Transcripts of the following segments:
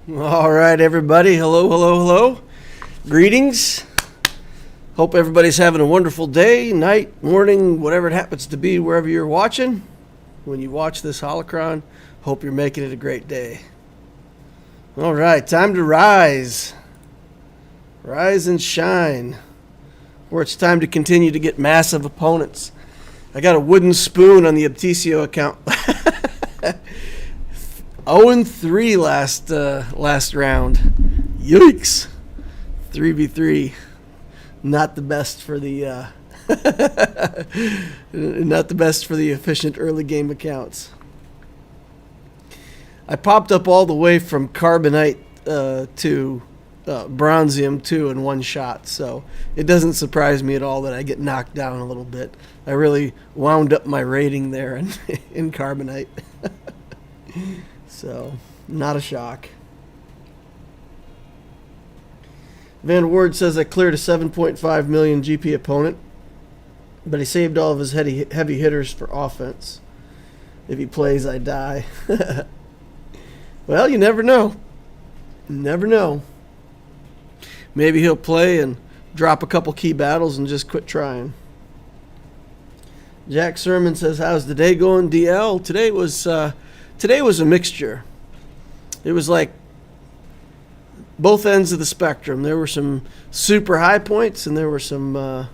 All right, everybody. Hello, hello, hello. Greetings. Hope everybody's having a wonderful day, night, morning, whatever it happens to be, wherever you're watching. When you watch this holocron, hope you're making it a great day. All right, time to rise. Rise and shine. Or it's time to continue to get massive opponents. I got a wooden spoon on the Abtisio account. 0-3 last round. Yikes. 3v3. Not the best for the not the best for the efficient early game accounts. I popped up all the way from Carbonite to Bronzium 2 in one shot, so it doesn't surprise me at all that I get knocked down a little bit. I really wound up my rating there in Carbonite. So, not a shock. Van Ward says I cleared a 7.5 million GP opponent, but he saved all of his heavy hitters for offense. If he plays, I die. Well, you never know. Never know. Maybe he'll play and drop a couple key battles and just quit trying. Jack Sermon says, how's the day going, DL? Today was a mixture. It was like both ends of the spectrum. There were some super high points and there were some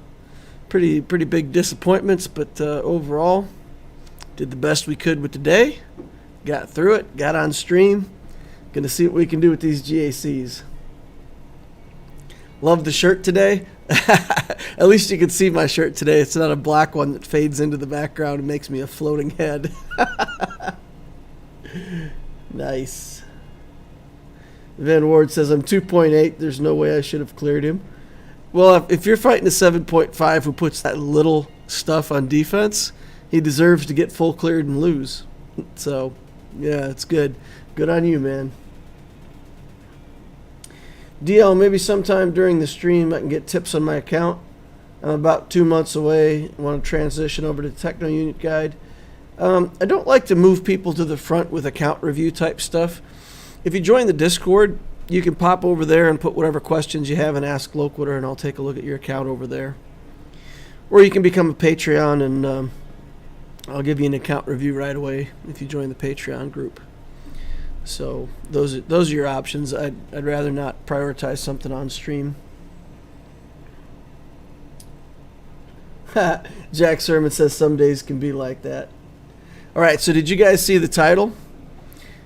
pretty big disappointments, but overall, did the best we could with the day. Got through it, got on stream. Gonna see what we can do with these GACs. Love the shirt today. At least you can see my shirt today. It's not a black one that fades into the background and makes me a floating head. Nice. Van Ward says, I'm 2.8. There's no way I should have cleared him. Well, if you're fighting a 7.5 who puts that little stuff on defense, he deserves to get full cleared and lose. So, yeah, it's good. Good on you, man. DL, maybe sometime during the stream I can get tips on my account. I'm about 2 months away. I want to transition over to Techno Unit Guide. I don't like to move people to the front with account review type stuff. If you join the Discord, you can pop over there and put whatever questions you have and ask Loquitur, and I'll take a look at your account over there. Or you can become a Patreon, and I'll give you an account review right away if you join the Patreon group. So those are your options. I'd rather not prioritize something on stream. Jack Sermon says some days can be like that. All right, so did you guys see the title?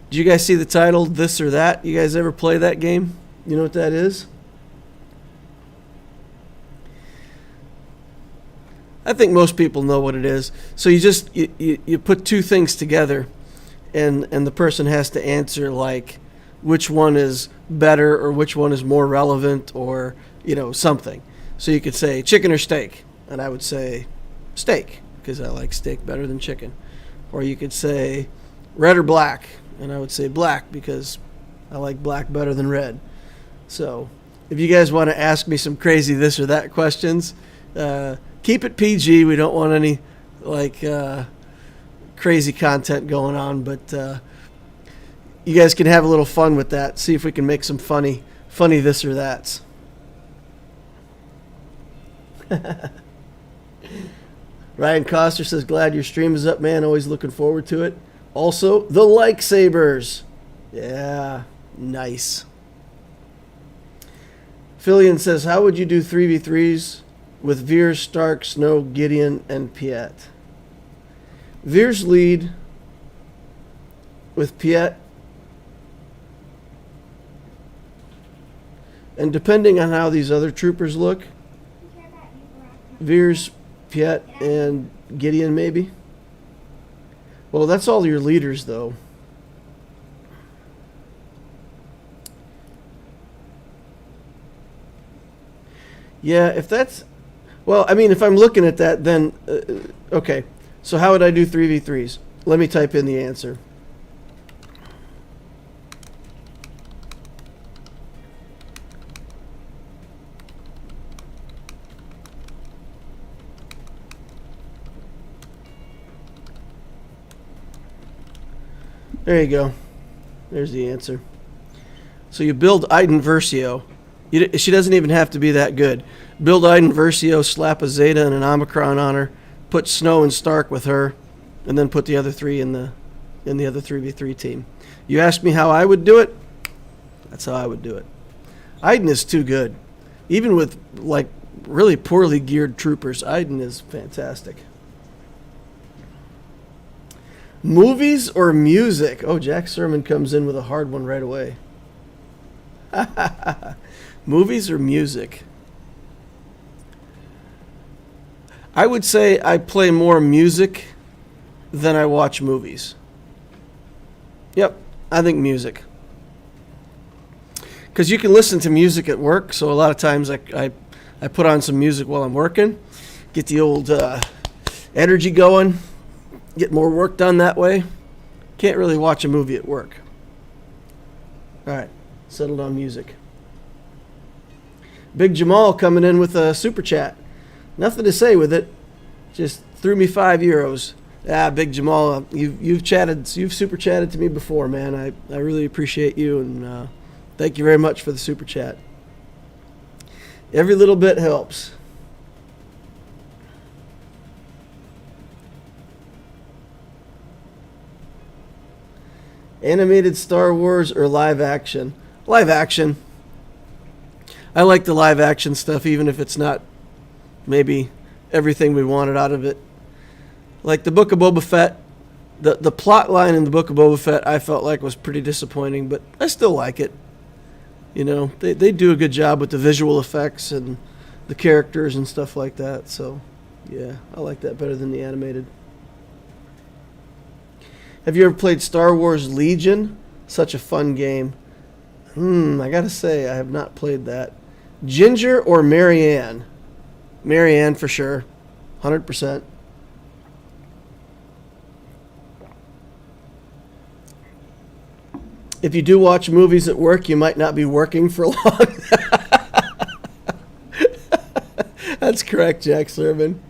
Did you guys see the title, This or That? You guys ever play that game? You know what that is? I think most people know what it is. So you put two things together, and the person has to answer like which one is better or which one is more relevant or, something. So you could say chicken or steak, and I would say steak because I like steak better than chicken. Or you could say red or black, and I would say black because I like black better than red. So if you guys want to ask me some crazy this or that questions, keep it PG. We don't want any crazy content going on, but you guys can have a little fun with that. See if we can make some funny this or that's. Ryan Coster says, glad your stream is up, man. Always looking forward to it. Also, the Like Sabers. Yeah, nice. Fillion says, how would you do 3v3s with Veers, Stark, Snow, Gideon, and Piet? Veers lead with Piet. And depending on how these other troopers look, Veers, Piet, and Gideon maybe. Well, that's all your leaders, though. Yeah, if that's... Well, I mean, if I'm looking at that, then... okay, so how would I do 3v3s? Let me type in the answer. There you go. There's the answer. So you build Iden Versio. She doesn't even have to be that good. Build Iden Versio, slap a Zeta and an Omicron on her, put Snow and Stark with her, and then put the other three in the other 3v3 team. You ask me how I would do it? That's how I would do it. Iden is too good. Even with, like, really poorly geared troopers, Iden is fantastic. Movies or music? Oh, Jack Sermon comes in with a hard one right away. Movies or music? I would say I play more music than I watch movies. Yep, I think music. Because you can listen to music at work, so a lot of times I put on some music while I'm working, get the old energy going, get more work done that way. Can't really watch a movie at work. All right, settled on music. Big Jamal coming in with a super chat. Nothing to say with it. Just threw me €5. Big Jamal, you've super chatted to me before, man. I really appreciate you, and thank you very much for the super chat. Every little bit helps. Animated Star Wars or live action? Live action. I like the live action stuff, even if it's not maybe everything we wanted out of it. Like the Book of Boba Fett, the plot line in the Book of Boba Fett I felt like was pretty disappointing, but I still like it. You know, they do a good job with the visual effects and the characters and stuff like that. So, yeah, I like that better than the animated. Have you ever played Star Wars Legion? Such a fun game. I gotta say, I have not played that. Ginger or Marianne? Marianne for sure. 100%. If you do watch movies at work, you might not be working for long. That's correct, Jack Sermon.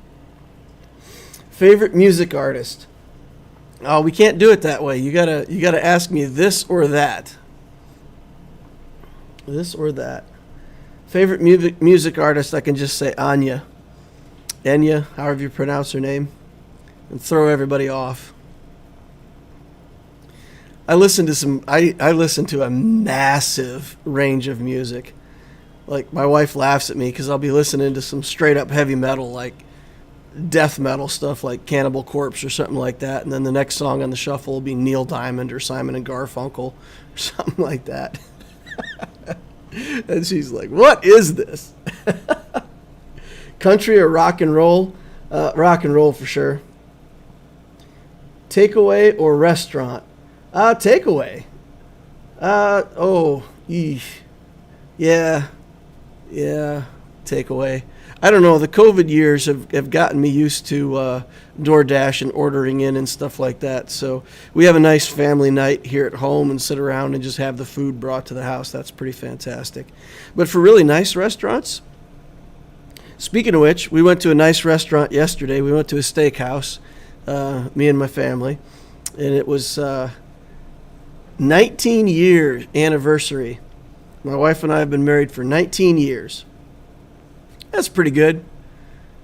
Favorite music artist? Oh, we can't do it that way. You gotta ask me this or that. This or that. Favorite music artist, I can just say Anya. Enya, however you pronounce her name. And throw everybody off. I listen to a massive range of music. Like, my wife laughs at me because I'll be listening to some straight up heavy metal, like death metal stuff like Cannibal Corpse or something like that. And then the next song on the shuffle will be Neil Diamond or Simon and Garfunkel or something like that. And she's like, what is this? Country or rock and roll? Rock and roll for sure. Takeaway or restaurant? Takeaway. Yeah, takeaway. I don't know, the COVID years have gotten me used to DoorDash and ordering in and stuff like that. So we have a nice family night here at home and sit around and just have the food brought to the house. That's pretty fantastic. But for really nice restaurants, speaking of which, we went to a nice restaurant yesterday. We went to a steakhouse, me and my family, and it was 19-year anniversary. My wife and I have been married for 19 years. That's pretty good.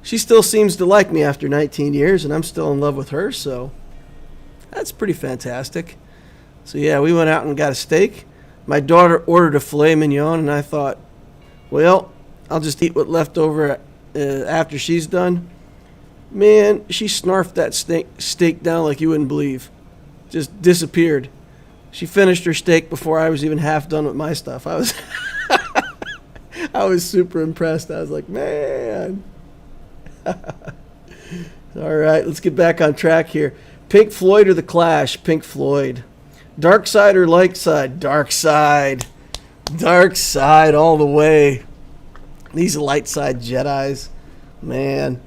She still seems to like me after 19 years, and I'm still in love with her, so that's pretty fantastic. So, yeah, we went out and got a steak. My daughter ordered a filet mignon, and I thought, well, I'll just eat what left over after she's done. Man, she snarfed that steak down like you wouldn't believe. Just disappeared. She finished her steak before I was even half done with my stuff. I was super impressed. I was like, man. All right, let's get back on track here. Pink Floyd or The Clash? Pink Floyd. Dark Side or Light Side? Dark Side. Dark Side all the way. These light side Jedis, man.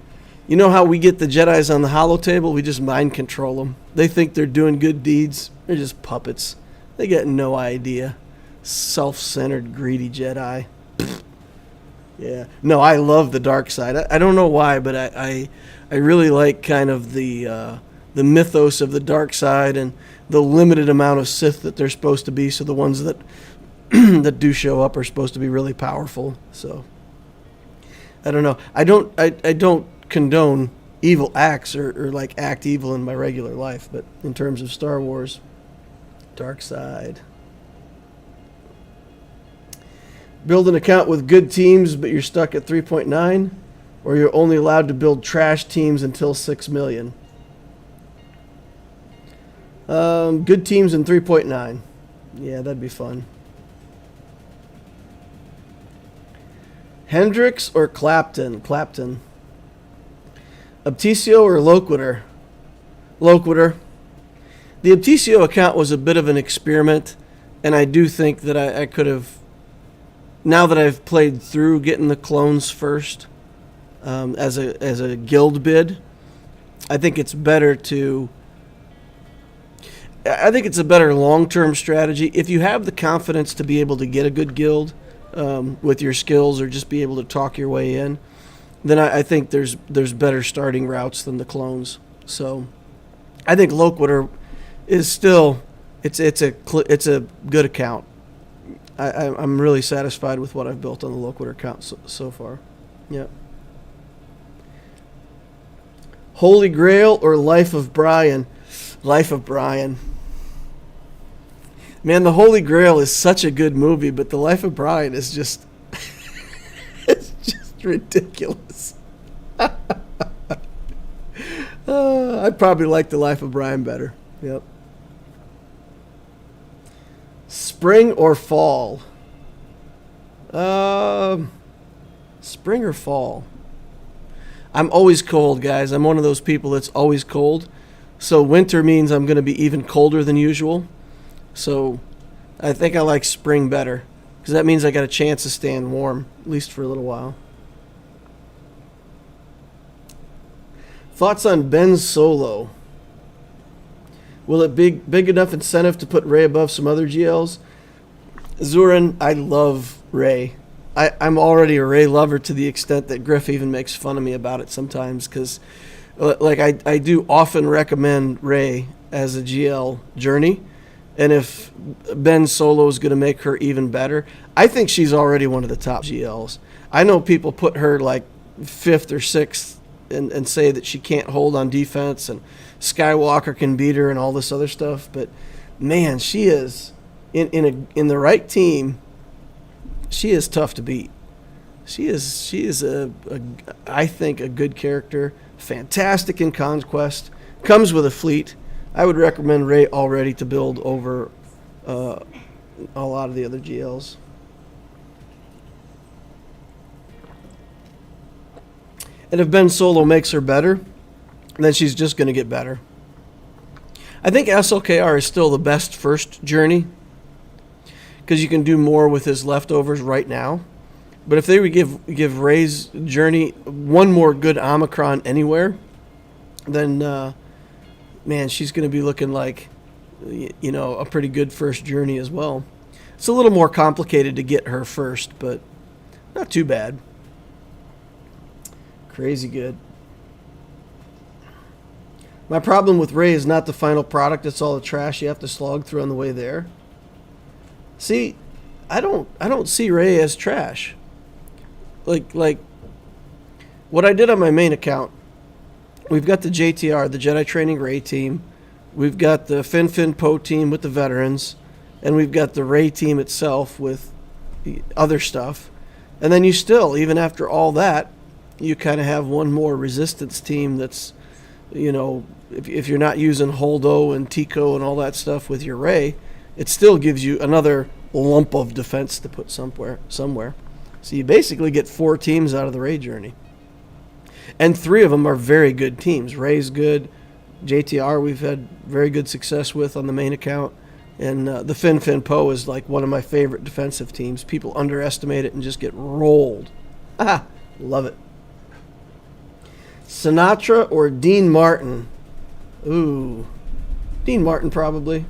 You know how we get the Jedis on the holo table? We just mind control them. They think they're doing good deeds. They're just puppets. They got no idea. Self-centered, greedy Jedi. Yeah. No, I love the dark side. I don't know why, but I really like kind of the mythos of the dark side and the limited amount of Sith that they're supposed to be. So the ones that that do show up are supposed to be really powerful. So I don't know. I don't condone evil acts or like act evil in my regular life, but in terms of Star Wars, dark side. Build an account with good teams, but you're stuck at 3.9, or you're only allowed to build trash teams until 6 million. Good teams in 3.9. Yeah, that'd be fun. Hendricks or Clapton? Clapton. Obtisio or Loquitur? Loquitur. The Obtisio account was a bit of an experiment, and I do think that I could have, now that I've played through getting the clones first as a guild bid, I think it's better to... I think it's a better long-term strategy. If you have the confidence to be able to get a good guild with your skills or just be able to talk your way in, then I think there's better starting routes than the clones. So I think Loquitur is still it's a good account. I'm really satisfied with what I've built on the Loquitur account so far. Yeah. Holy Grail or Life of Brian? Life of Brian. Man, the Holy Grail is such a good movie, but the Life of Brian is just it's just ridiculous. I'd probably like the Life of Brian better. Yep. Spring or fall? Spring or fall? I'm always cold, guys. I'm one of those people that's always cold. So winter means I'm going to be even colder than usual. So I think I like spring better because that means I got a chance of staying warm, at least for a little while. Thoughts on Ben Solo? Will it be big enough incentive to put Rey above some other GLs? Zurin, I love Rey. I'm already a Rey lover to the extent that Griff even makes fun of me about it sometimes because like I do often recommend Rey as a GL journey. And if Ben Solo is going to make her even better, I think she's already one of the top GLs. I know people put her like 5th or 6th and say that she can't hold on defense and Skywalker can beat her and all this other stuff. But man, she is in the right team. She is tough to beat. She is I think a good character, fantastic in Conquest, comes with a fleet. I would recommend Rey already to build over a lot of the other GLs. And if Ben Solo makes her better, then she's just going to get better. I think SLKR is still the best first journey because you can do more with his leftovers right now. But if they would give Rey's journey one more good Omicron anywhere, then... man, she's going to be looking like, a pretty good first journey as well. It's a little more complicated to get her first, but not too bad. Crazy good. My problem with Rey is not the final product. It's all the trash you have to slog through on the way there. See, I don't see Rey as trash. Like what I did on my main account, we've got the JTR, the Jedi Training Rey team. We've got the Fin Poe team with the veterans. And we've got the Rey team itself with the other stuff. And then you still, even after all that, you kind of have one more resistance team that's, if you're not using Holdo and Tico and all that stuff with your Rey, it still gives you another lump of defense to put somewhere. So you basically get 4 teams out of the Rey journey. And 3 of them are very good teams. Rey's good. JTR we've had very good success with on the main account. And the Fin Poe is like one of my favorite defensive teams. People underestimate it and just get rolled. Ah, love it. Sinatra or Dean Martin? Ooh, Dean Martin probably.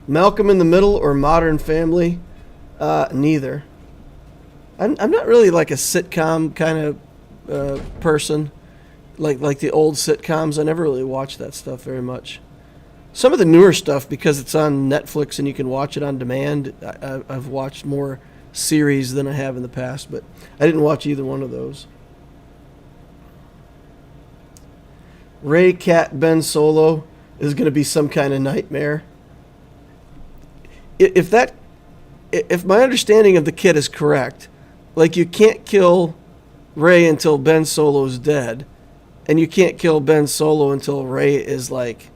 Malcolm in the Middle or Modern Family? Neither. I'm not really like a sitcom kind of person, like the old sitcoms. I never really watched that stuff very much. Some of the newer stuff, because it's on Netflix and you can watch it on demand, I've watched more series than I have in the past, but I didn't watch either one of those. Rey, Cat, Ben Solo is going to be some kind of nightmare. If my understanding of the kit is correct, like you can't kill Rey until Ben Solo's dead, and you can't kill Ben Solo until Rey is like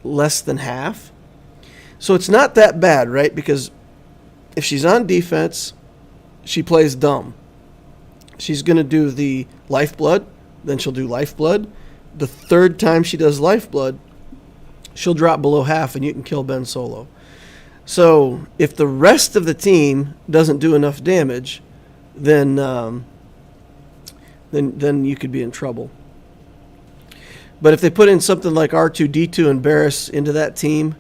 less than half. So it's not that bad, right? Because if she's on defense, she plays dumb. She's going to do the lifeblood, then she'll do lifeblood. The third time she does lifeblood, she'll drop below half and you can kill Ben Solo. So if the rest of the team doesn't do enough damage, then you could be in trouble. But if they put in something like R2-D2 and Barriss into that team,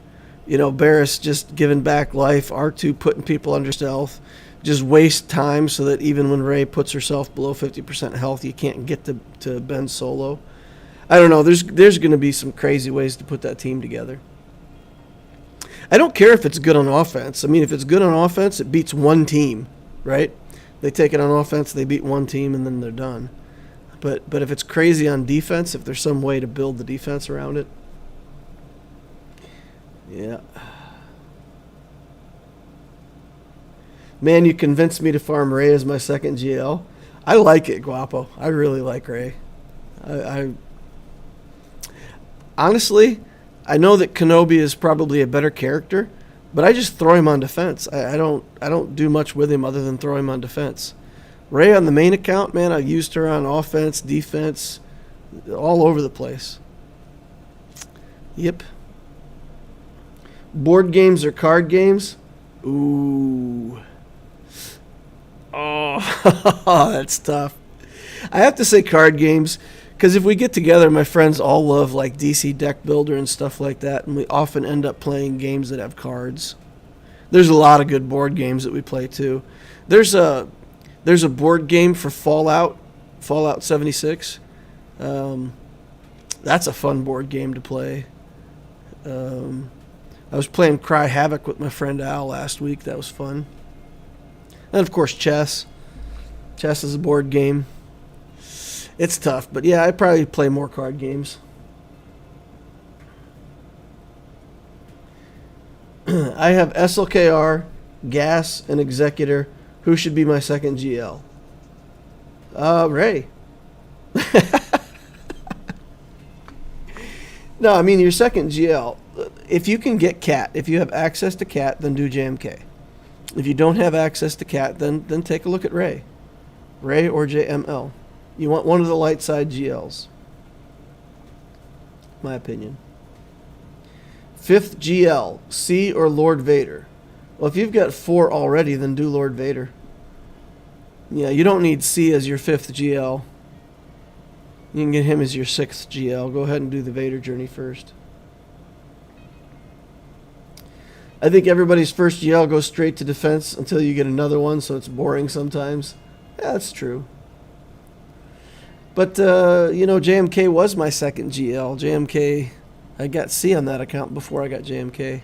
Barriss just giving back life, R2 putting people under stealth, just waste time so that even when Rey puts herself below 50% health, you can't get to Ben Solo. I don't know. There's going to be some crazy ways to put that team together. I don't care if it's good on offense. I mean, if it's good on offense, it beats one team, right? They take it on offense, they beat one team, and then they're done. But if it's crazy on defense, if there's some way to build the defense around it, yeah. Man, you convinced me to farm Rey as my second GL. I like it, Guapo. I really like Rey. I honestly, I know that Kenobi is probably a better character, but I just throw him on defense. I don't do much with him other than throw him on defense. Rey on the main account, man, I've used her on offense, defense, all over the place. Yep. Board games or card games? Ooh. Oh, that's tough. I have to say card games, because if we get together, my friends all love like DC Deck Builder and stuff like that, and we often end up playing games that have cards. There's a lot of good board games that we play too. There's a board game for Fallout 76. That's a fun board game to play. I was playing Cry Havoc with my friend Al last week. That was fun. And of course, chess. Chess is a board game. It's tough, but yeah, I probably play more card games. I have SLKR, Gas, and Executor. Who should be my second GL? Rey. No, I mean your second GL. If you can get Cat, if you have access to Cat, then do JMK. If you don't have access to Cat, then take a look at Rey. Rey or JML. You want one of the light side GLs. My opinion. Fifth GL, C or Lord Vader. Well, if you've got 4 already, then do Lord Vader. Yeah, you don't need C as your 5th GL. You can get him as your 6th GL. Go ahead and do the Vader journey first. I think everybody's first GL goes straight to defense until you get another one, so it's boring sometimes. Yeah, that's true. But, JMK was my second GL. JMK, I got C on that account before I got JMK.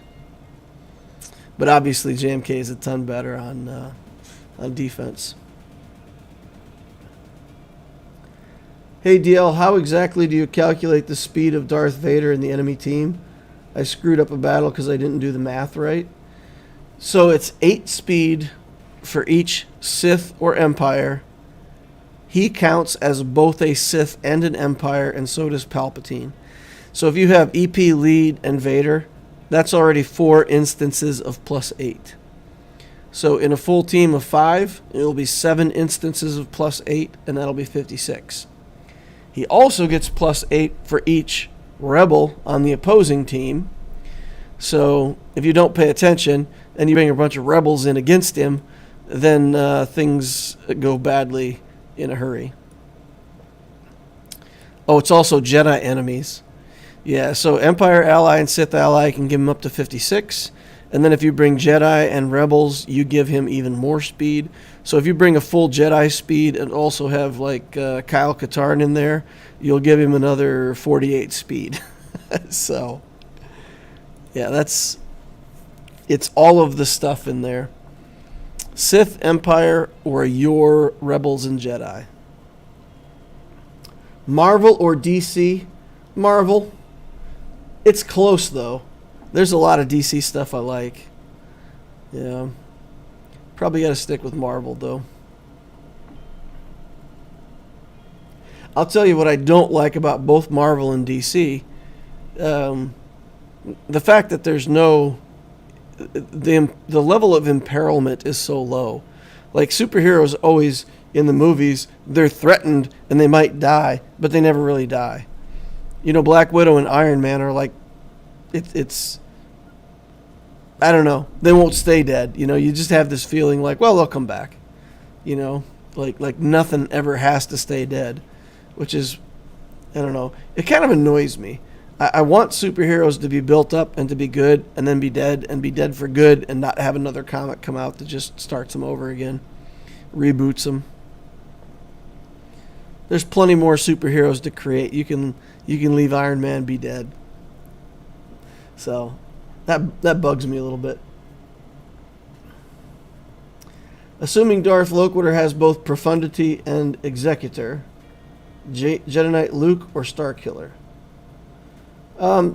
But obviously JMK is a ton better on defense. Hey DL, how exactly do you calculate the speed of Darth Vader in the enemy team? I screwed up a battle because I didn't do the math right. So it's 8 speed for each Sith or Empire. He counts as both a Sith and an Empire, and so does Palpatine. So if you have EP, Lead, and Vader, that's already 4 instances of +8. So in a full team of 5, it'll be 7 instances of +8, and that'll be 56. He also gets +8 for each Rebel on the opposing team. So if you don't pay attention and you bring a bunch of Rebels in against him, then things go badly in a hurry. Oh, it's also Jedi enemies. Yeah, so Empire ally and Sith ally can give him up to 56. And then if you bring Jedi and Rebels, you give him even more speed. So if you bring a full Jedi speed and also have like Kyle Katarn in there, you'll give him another 48 speed. So, Yeah, it's all of the stuff in there. Sith, Empire, or your Rebels and Jedi. Marvel or DC? Marvel. It's close, though. There's a lot of DC stuff I like. Yeah. Probably got to stick with Marvel, though. I'll tell you what I don't like about both Marvel and DC. The fact that there's no... The level of imperilment is so low. Like, superheroes always, in the movies, they're threatened and they might die, but they never really die. You know, Black Widow and Iron Man are like... It's... I don't know. They won't stay dead. You know, you just have this feeling like, well, they'll come back. You know, like nothing ever has to stay dead, which is, I don't know. It kind of annoys me. I want superheroes to be built up and to be good and then be dead for good and not have another comic come out that just starts them over again, reboots them. There's plenty more superheroes to create. You can leave Iron Man be dead. So that bugs me a little bit. Assuming Darth Loquater has both Profundity and Executor, Jedi Knight Luke or Starkiller? I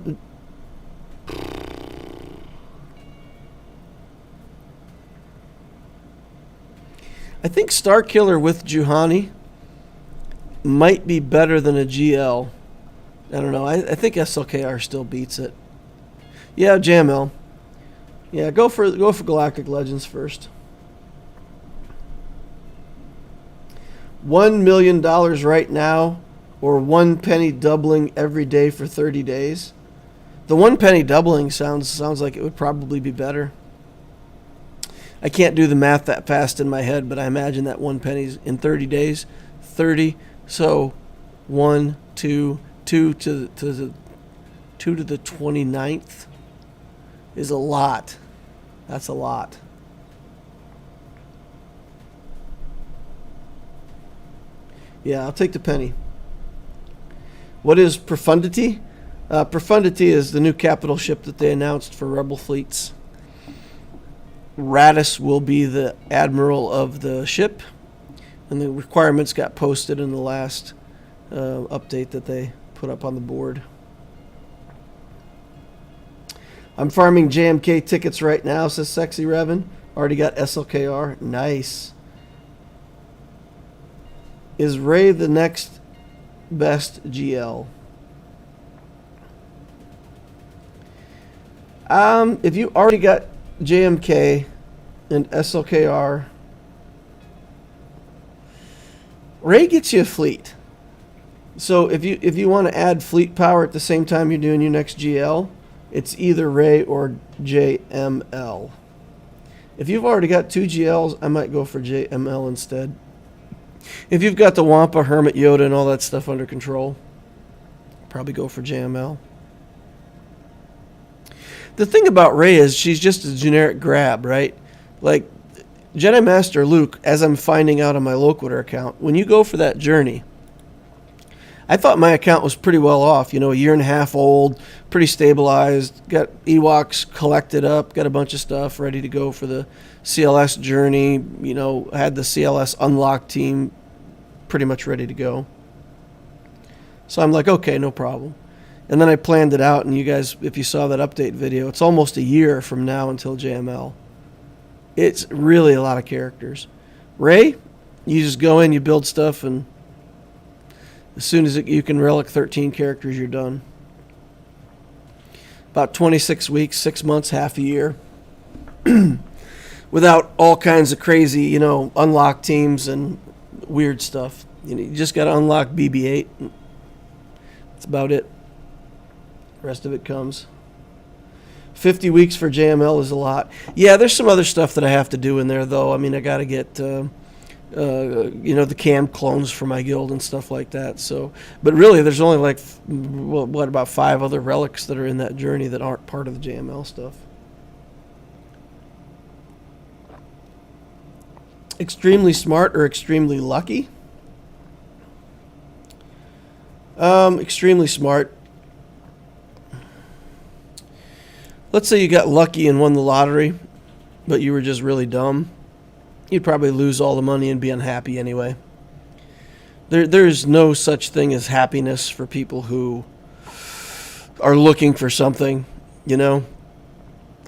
think Starkiller with Juhani might be better than a GL. I don't know. I think SLKR still beats it. Yeah, JML. Yeah, go for Galactic Legends first. $1 million right now, or 1 penny doubling every day for 30 days. The 1 penny doubling sounds like it would probably be better. I can't do the math that fast in my head, but I imagine that 1 penny's in 30 days. 30, so 1, 2 to the 29th is a lot. That's a lot. Yeah, I'll take the penny. What is Profundity? Profundity is the new capital ship that they announced for Rebel fleets. Raddus will be the admiral of the ship, and the requirements got posted in the last update that they put up on the board. I'm farming JMK tickets right now, says Sexy Revan. Already got SLKR. Nice. Is Rey the next best GL? If you already got JMK and SLKR, Rey gets you a fleet. So if you want to add fleet power at the same time you're doing your next GL, it's either Rey or JML. If you've already got 2 GLs, I might go for JML instead. If you've got the Wampa, Hermit, Yoda, and all that stuff under control, probably go for JML. The thing about Rey is she's just a generic grab, right? Like Jedi Master Luke, as I'm finding out on my Loquitur account, when you go for that journey, I thought my account was pretty well off, you know, a year and a half old, pretty stabilized, got Ewoks collected up, got a bunch of stuff ready to go for the CLS journey, you know, had the CLS unlock team pretty much ready to go. So I'm like, okay, no problem. And then I planned it out, and you guys, if you saw that update video, it's almost a year from now until JML. It's really a lot of characters. Rey, you just go in, you build stuff, and as soon as you can relic 13 characters, you're done. About 26 weeks, 6 months, half a year. Without all kinds of crazy, you know, unlock teams and weird stuff. You know, you just got to unlock BB-8. That's about it. The rest of it comes. 50 weeks for JML is a lot. Yeah, there's some other stuff that I have to do in there, though. I mean, I got to get... you know, the cam clones for my guild and stuff like that. So, but really, there's only like, about 5 other relics that are in that journey that aren't part of the JML stuff. Extremely smart or extremely lucky? Extremely smart. let's say you got lucky and won the lottery, but you were just really dumb. You'd probably lose all the money and be unhappy anyway. There's no such thing as happiness for people who are looking for something, you know.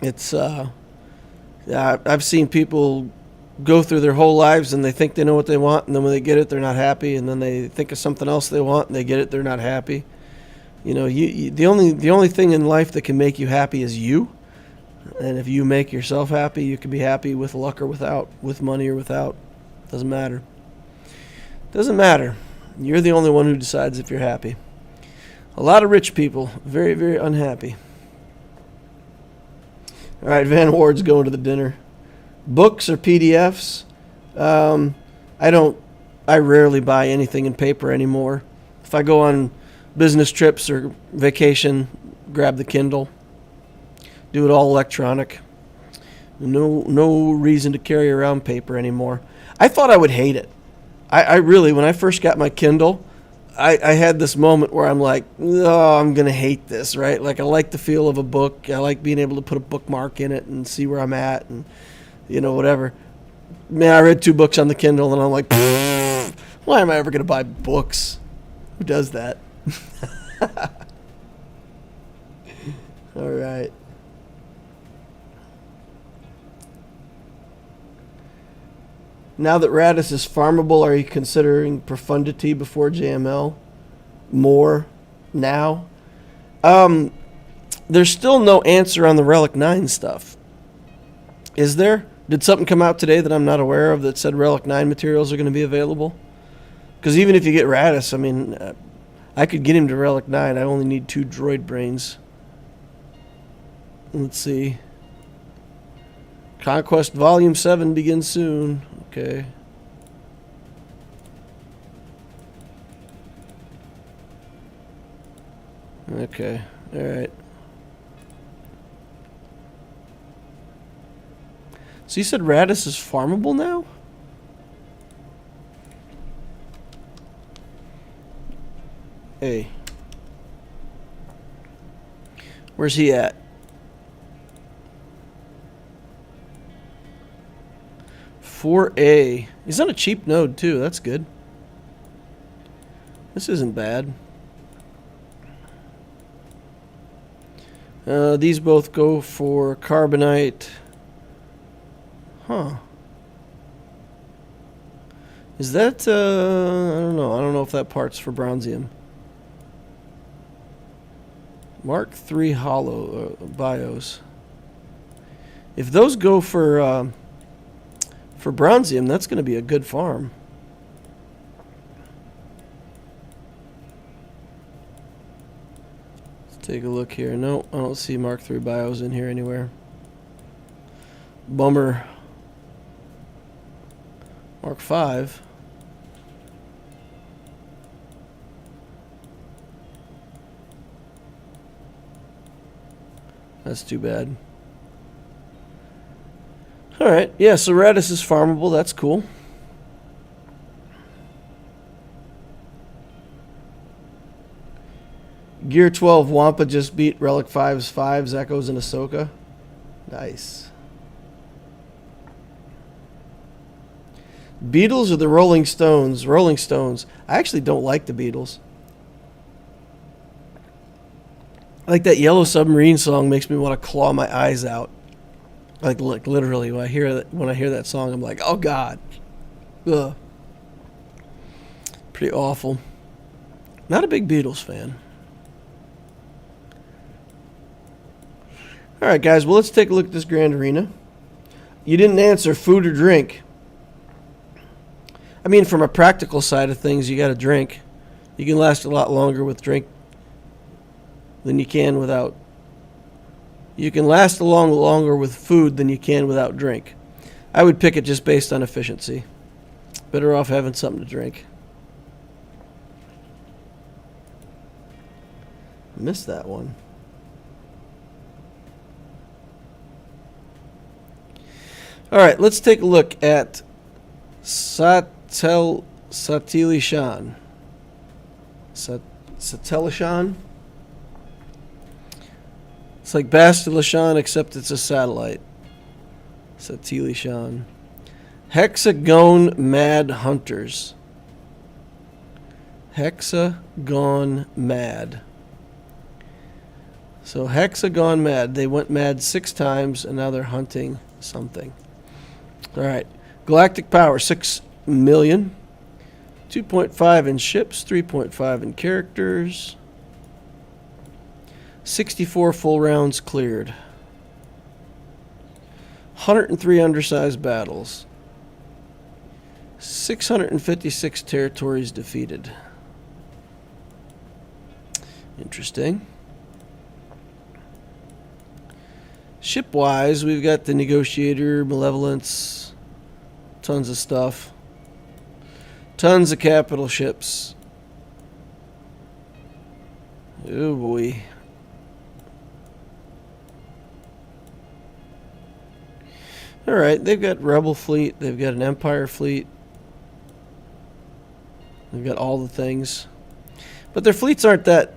It's I've seen people go through their whole lives and they think they know what they want, and then when they get it, they're not happy, and then they think of something else they want and they get it, they're not happy. You know, the only thing in life that can make you happy is you. And if you make yourself happy, you can be happy with luck or without, with money or without. Doesn't matter. Doesn't matter. You're the only one who decides if you're happy. A lot of rich people, very, very unhappy. All right, Van Ward's going to the dinner. Books or PDFs? I rarely buy anything in paper anymore. If I go on business trips or vacation, grab the Kindle. Do it all electronic. No reason to carry around paper anymore. I thought I would hate it. I really, when I first got my Kindle, I had this moment where I'm like, oh, I'm going to hate this, right? Like, I like the feel of a book. I like being able to put a bookmark in it and see where I'm at and, you know, whatever. Man, I read 2 books on the Kindle and I'm like, why am I ever going to buy books? Who does that? All right. Now that Raddus is farmable, are you considering profundity before JML? More now? There's still no answer on the Relic 9 stuff. Is there? Did something come out today that I'm not aware of that said Relic 9 materials are going to be available? Because even if you get Raddus, I mean, I could get him to Relic 9. I only need 2 droid brains. Let's see. Conquest Volume 7 begins soon. Okay. Okay. All right. So you said Raddus is farmable now? Hey. Where's he at? 4A. He's on a cheap node too. That's good. This isn't bad. These both go for carbonite. Huh. Is that, I don't know. I don't know if that part's for bronzium. Mark III hollow bios. If those go for bronzium, that's going to be a good farm. Let's take a look here. No, I don't see Mark III bios in here anywhere. Bummer. Mark V. That's too bad. Alright, yeah, so Raddus is farmable. That's cool. Gear 12 Wampa just beat Relic 5's 5's Echoes and Ahsoka. Nice. Beatles or the Rolling Stones? Rolling Stones. I actually don't like the Beatles. I like that Yellow Submarine song makes me want to claw my eyes out. Like literally, when I hear that song, I'm like, oh God. Ugh. Pretty awful. Not a big Beatles fan. All right, guys. Well, let's take a look at this Grand Arena. You didn't answer food or drink. I mean, from a practical side of things, you got to drink. You can last a lot longer with drink than you can without. You can last a lot longer with food than you can without drink. I would pick it just based on efficiency. Better off having something to drink. Missed that one. All right, let's take a look at Satellishan. Satellishan. It's like Bastilishan, except it's a satellite. Satilishan. Hexagon Mad Hunters. Hexagon Mad. So Hexagon Mad. They went mad 6 times, and now they're hunting something. Alright. Galactic power, 6 million. 2.5 in ships, 3.5 in characters. 64 full rounds cleared. 103 undersized battles. 656 territories defeated. Interesting. Ship-wise, we've got the Negotiator, Malevolence, tons of stuff. Tons of capital ships. Oh boy. Alright, they've got Rebel fleet, they've got an Empire fleet. They've got all the things. But their fleets aren't that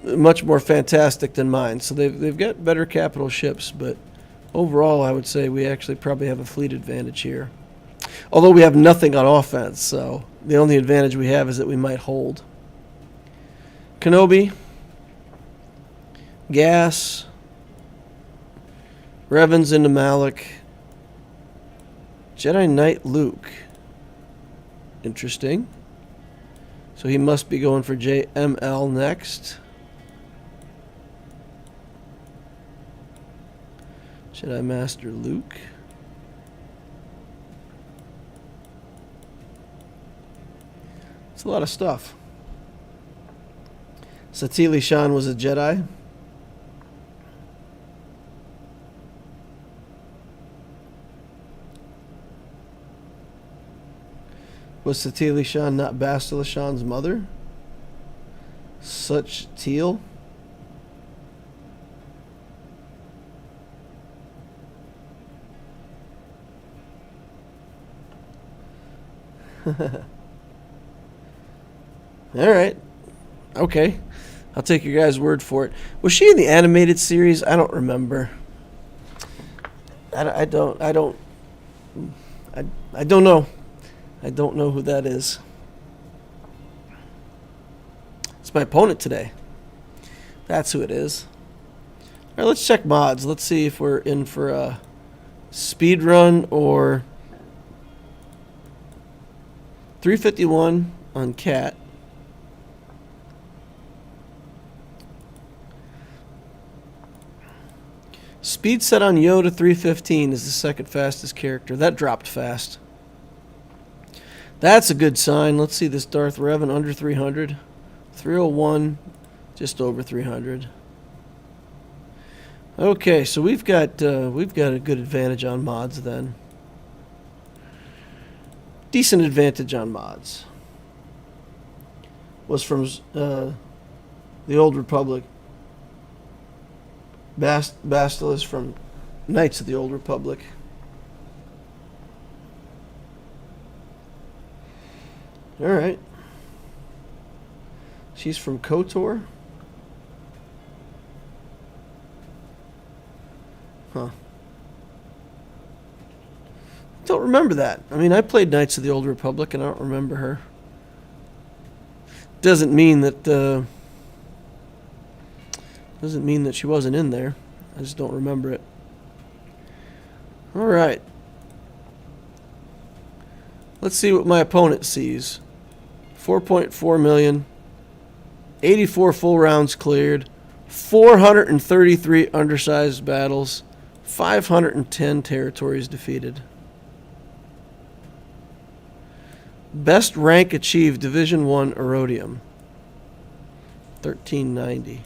much more fantastic than mine, so they've got better capital ships, but overall I would say we actually probably have a fleet advantage here. Although we have nothing on offense, so the only advantage we have is that we might hold. Kenobi, Gas, Revens into Malik, Jedi Knight Luke. Interesting. So he must be going for JML next. Jedi Master Luke. It's a lot of stuff. Satilishan was a Jedi. Was Satilishan not Bastilishan's mother? Such teal? Alright. Okay. I'll take your guys' word for it. Was she in the animated series? I don't remember. I don't know. I don't know who that is. It's my opponent today. That's who it is. Alright, let's check mods. Let's see if we're in for a speed run or 351 on Cat. Speed set on Yoda 315 is the second fastest character. That dropped fast. That's a good sign. Let's see this Darth Revan under 300. 301, just over 300. Okay, so we've got a good advantage on mods then. Decent advantage on mods. Was from the Old Republic. Bastil is from Knights of the Old Republic. Alright. She's from KOTOR? Huh. Don't remember that. I mean, I played Knights of the Old Republic and I don't remember her. Doesn't mean that she wasn't in there. I just don't remember it. Alright. Let's see what my opponent sees. 4.4 million. 84 full rounds cleared. 433 undersized battles. 510 territories defeated. Best rank achieved, Division 1 Erodium. 1390.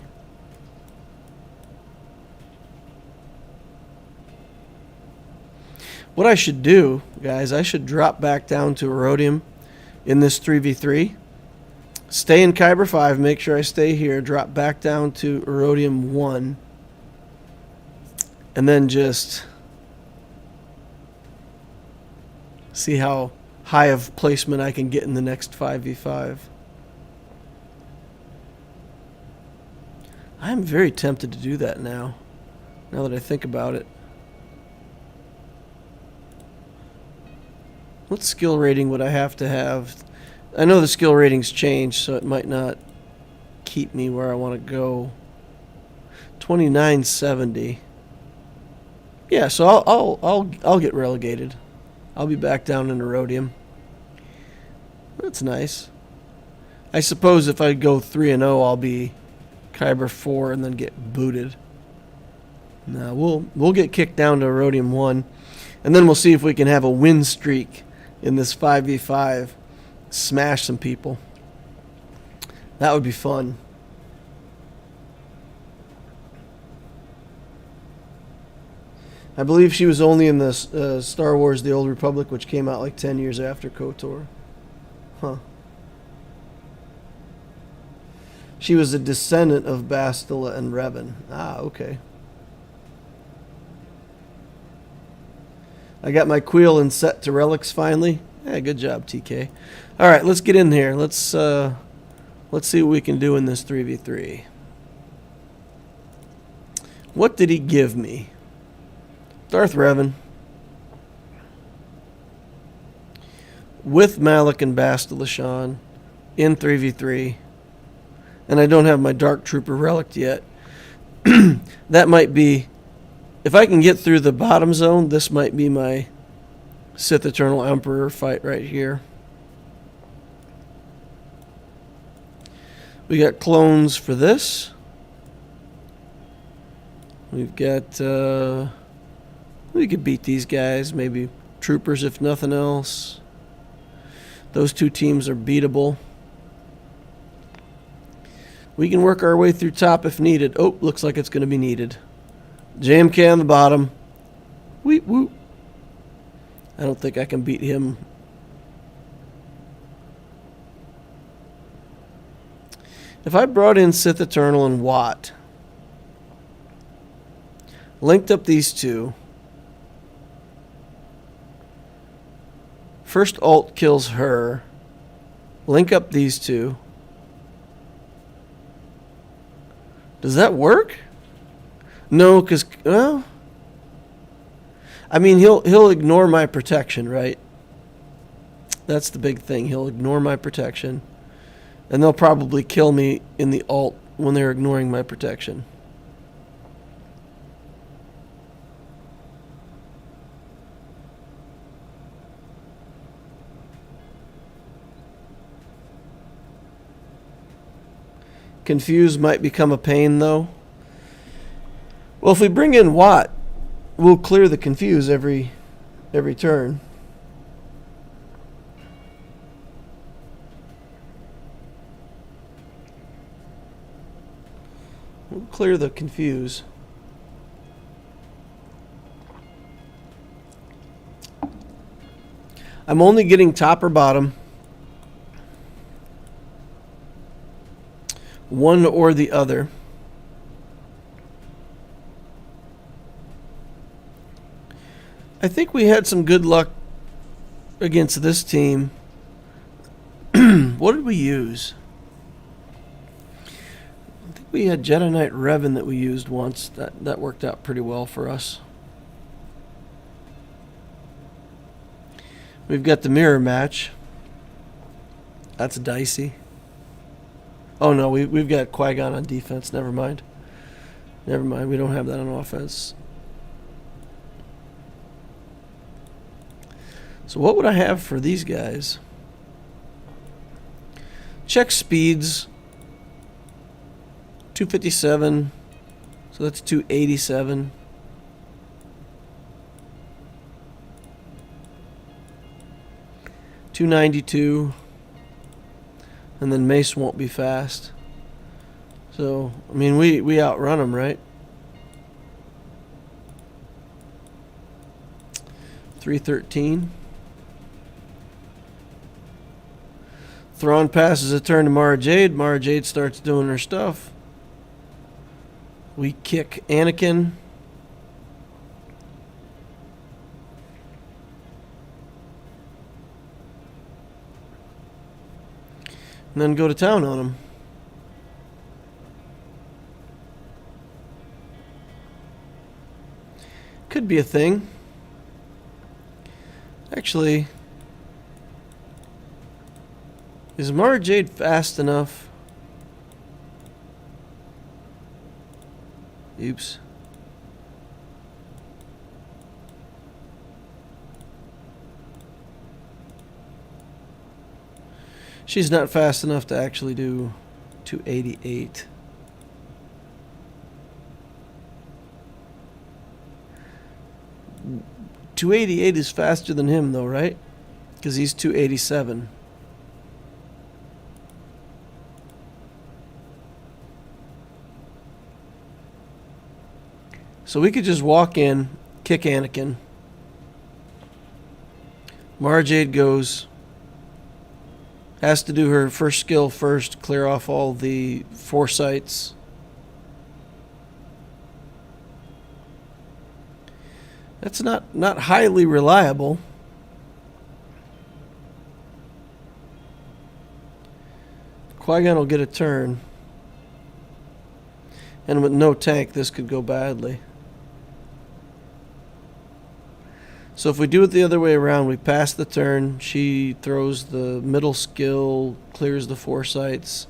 What I should do, guys, I should drop back down to Erodium in this 3v3. Stay in Kyber 5, make sure I stay here, drop back down to Erodium 1. And then just see how high of placement I can get in the next 5v5. I'm very tempted to do that now. Now that I think about it. What skill rating would I have to have? I know the skill ratings change, so it might not keep me where I want to go. 2970. Yeah, so I'll get relegated. I'll be back down into rhodium. That's nice. I suppose if I go 3-0, I'll be Kyber 4 and then get booted. No, we'll get kicked down to rhodium 1, and then we'll see if we can have a win streak in this 5v5. Smash some people. That would be fun. I believe she was only in the Star Wars The Old Republic, which came out like 10 years after KOTOR. Huh. She was a descendant of Bastila and Revan. Ah, okay. I got my Queel set to relics finally. Yeah, good job, TK. All right, let's get in here. Let's see what we can do in this 3v3. What did he give me? Darth Revan with Malak and Bastila Shan in 3v3, and I don't have my Dark Trooper relic yet. That might be, if I can get through the bottom zone, this might be my Sith Eternal Emperor fight right here. We got clones for this. We've got, we could beat these guys, maybe troopers if nothing else. Those two teams are beatable. We can work our way through top if needed. Oh, looks like it's going to be needed. JMK on the bottom. Weep whoop. I don't think I can beat him. If I brought in Sith Eternal and Watt, linked up these two, first ult kills her, link up these two. Does that work? No, because, well, I mean, he'll ignore my protection, right? That's the big thing. He'll ignore my protection. And they'll probably kill me in the ult when they're ignoring my protection. Confuse might become a pain, though. Well, if we bring in Watt, we'll clear the confuse every turn. We'll clear the confuse. I'm only getting top or bottom. One or the other. I think we had some good luck against this team. What did we use? I think we had Jedi Knight Revan that we used once. That worked out pretty well for us. We've got the mirror match. That's dicey. Oh no, we've got Qui-Gon on defense. Never mind. Never mind. We don't have that on offense. So what would I have for these guys? Check speeds. 257. So that's 287. .292. And then Mace won't be fast. So, I mean, we outrun them, right? 313. Thrawn passes a turn to Mara Jade. Mara Jade starts doing her stuff. We kick Anakin. And then go to town on him. could be a thing. Actually, is Mara Jade fast enough? Oops. She's not fast enough to actually do 288. .288 is faster than him, though, right? Because he's 287. So we could just walk in, kick Anakin. Mara Jade goes. Has to do her first skill first, clear off all the foresights. That's not highly reliable. Qui-Gon will get a turn. And with no tank, this could go badly. So if we do it the other way around, we pass the turn, she throws the middle skill, clears the foresights,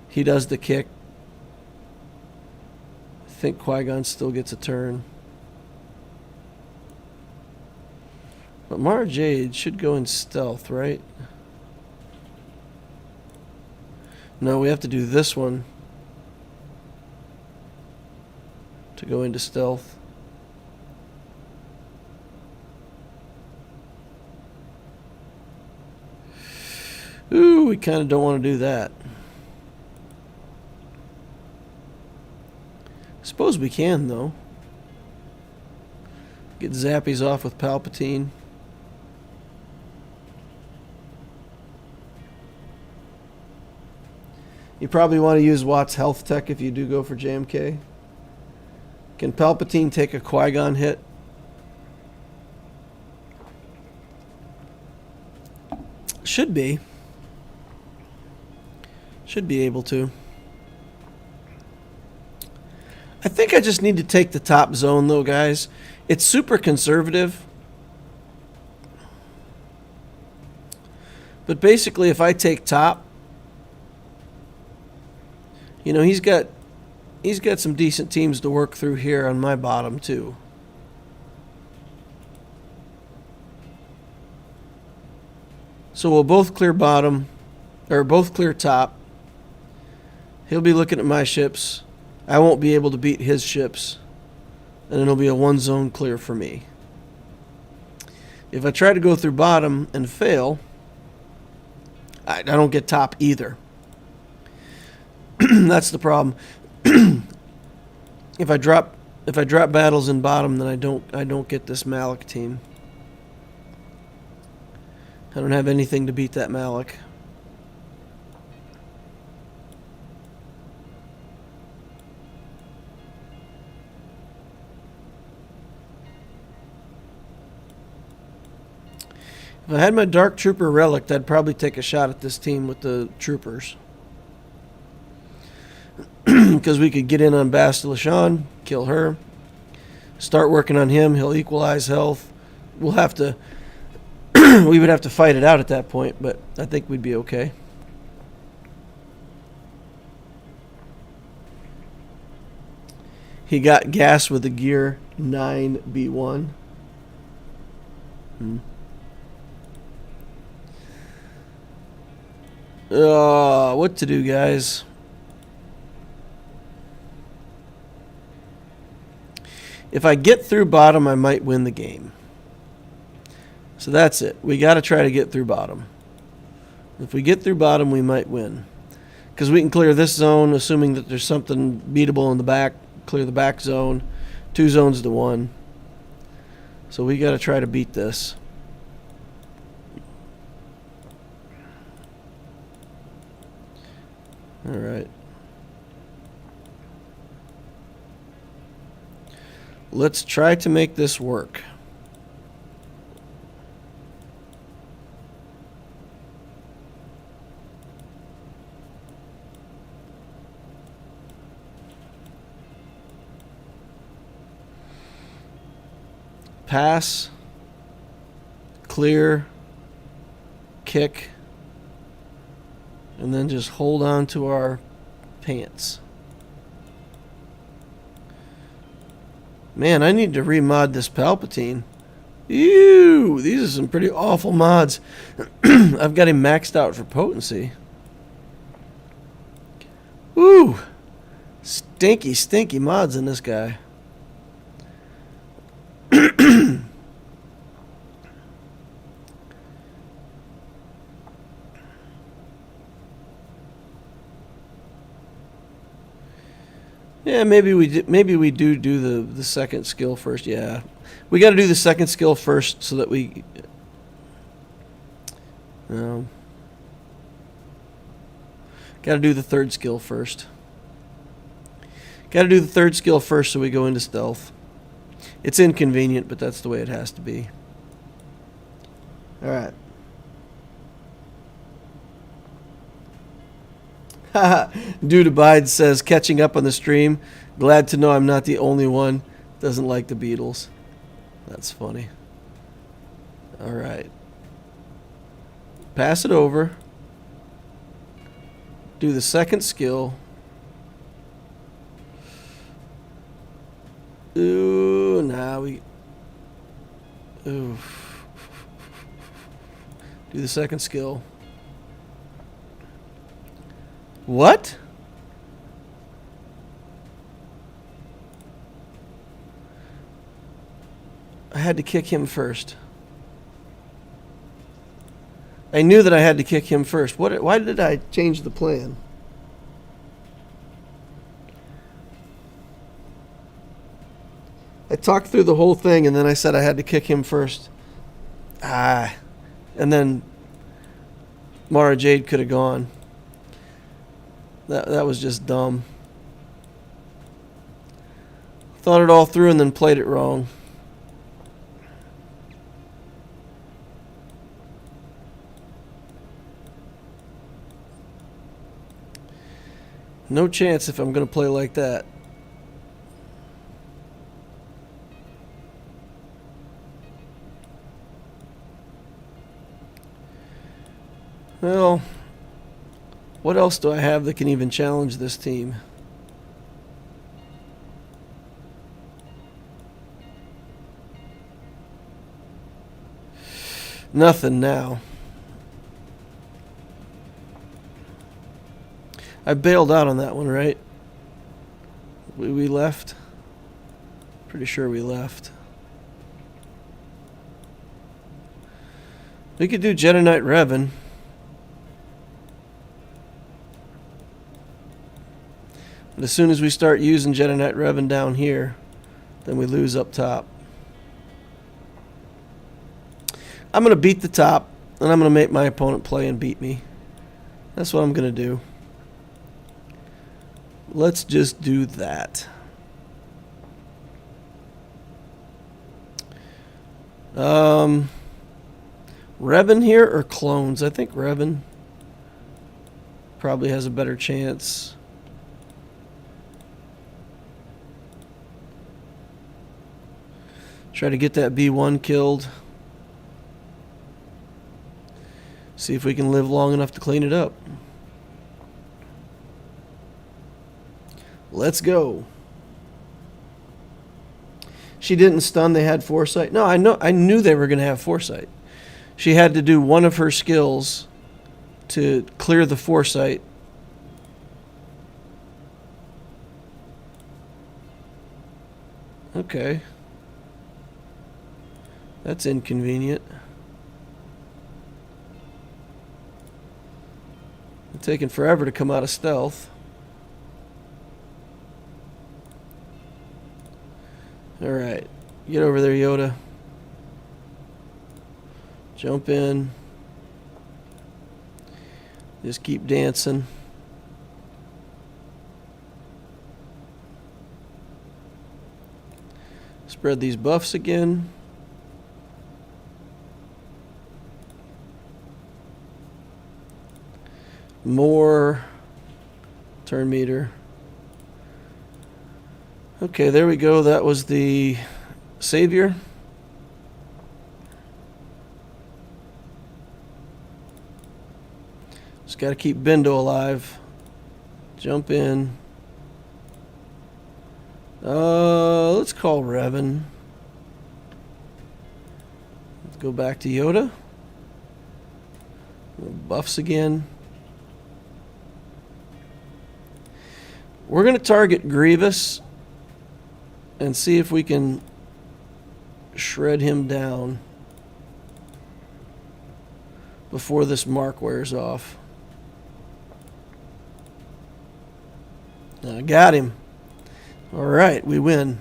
he does the kick. I think Qui-Gon still gets a turn. But Mara Jade should go in stealth, right? No, we have to do this one to go into stealth. Ooh, we kind of don't want to do that. Suppose we can, though. Get Zappies off with Palpatine. You probably want to use Watt's health tech if you do go for JMK. Can Palpatine take a Qui-Gon hit? Should be. Should be able to. I think I just need to take the top zone, though, guys. It's super conservative. But basically, if I take top, you know, he's got some decent teams to work through here on my bottom, too. So we'll both clear bottom, or both clear top. He'll be looking at my ships. I won't be able to beat his ships. And it'll be a one zone clear for me. If I try to go through bottom and fail, I don't get top either. That's the problem. If I drop battles in bottom, then I don't get this Malak team. I don't have anything to beat that Malak. If I had my Dark Trooper relic, I'd probably take a shot at this team with the troopers. Because we could get in on Bastila Shan, kill her, start working on him, he'll equalize health. We'll have to... we would have to fight it out at that point, but I think we'd be okay. He got gas with the gear 9B1. What to do, guys? If I get through bottom, I might win the game. So that's it. We got to try to get through bottom. If we get through bottom, we might win. Because we can clear this zone, assuming that there's something beatable in the back. Clear the back zone. 2 zones to 1. So we got to try to beat this. All right. Let's try to make this work. pass, clear, kick, and then just hold on to our pants. Man, I need to remod this Palpatine. Ew, these are some pretty awful mods. I've got him maxed out for potency. Ooh, stinky, stinky mods in this guy. Yeah, maybe we do the second skill first. Yeah, we got to do the second skill first so that we. Got to do the third skill first. Got to do the third skill first so we go into stealth. It's inconvenient, but that's the way it has to be. All right. Dude Abide says, catching up on the stream. Glad to know I'm not the only one doesn't like the Beatles. That's funny. All right. Pass it over. Do the second skill. Ooh, now we... Ooh. Do the second skill. What? I had to kick him first. I knew that I had to kick him first. Why did I change the plan? I talked through the whole thing and then I said I had to kick him first. And then Mara Jade could have gone. That was just dumb. Thought it all through and then played it wrong. No chance if I'm going to play like that. Well, what else do I have that can even challenge this team? Nothing now. I bailed out on that one, right? We left? Pretty sure we left. We could do Jedi Knight Revan. But as soon as we start using Jedi Knight Revan down here, then we lose up top. I'm going to beat the top, and I'm going to make my opponent play and beat me. That's what I'm going to do. Let's just do that. Revan here or clones? I think Revan probably has a better chance. Try to get that B1 killed. See if we can live long enough to clean it up. Let's go. She didn't stun, they had foresight. No, I knew they were going to have foresight. She had to do one of her skills to clear the foresight. Okay. That's inconvenient. It's taking forever to come out of stealth. Alright, get over there, Yoda. Jump in. Just keep dancing. Spread these buffs again. More turn meter. Okay, there we go. That was the savior. Just got to keep Bindo alive. Jump in. Let's call Revan. Let's go back to Yoda. Buffs again. We're going to target Grievous and see if we can shred him down before this mark wears off. I got him. All right, we win.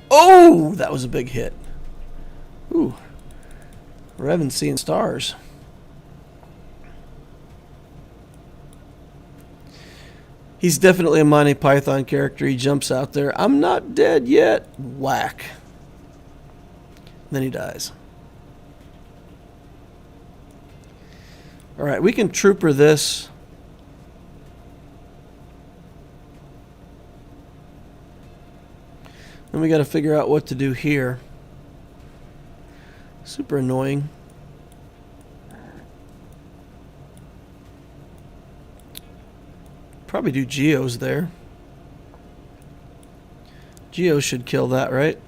Oh, that was a big hit. Ooh, Revan's seeing stars. He's definitely a Monty Python character. He jumps out there. I'm not dead yet. Whack. Then he dies. All right, we can trooper this. Then we got to figure out what to do here. Super annoying. Probably do Geos there. Geos should kill that, right?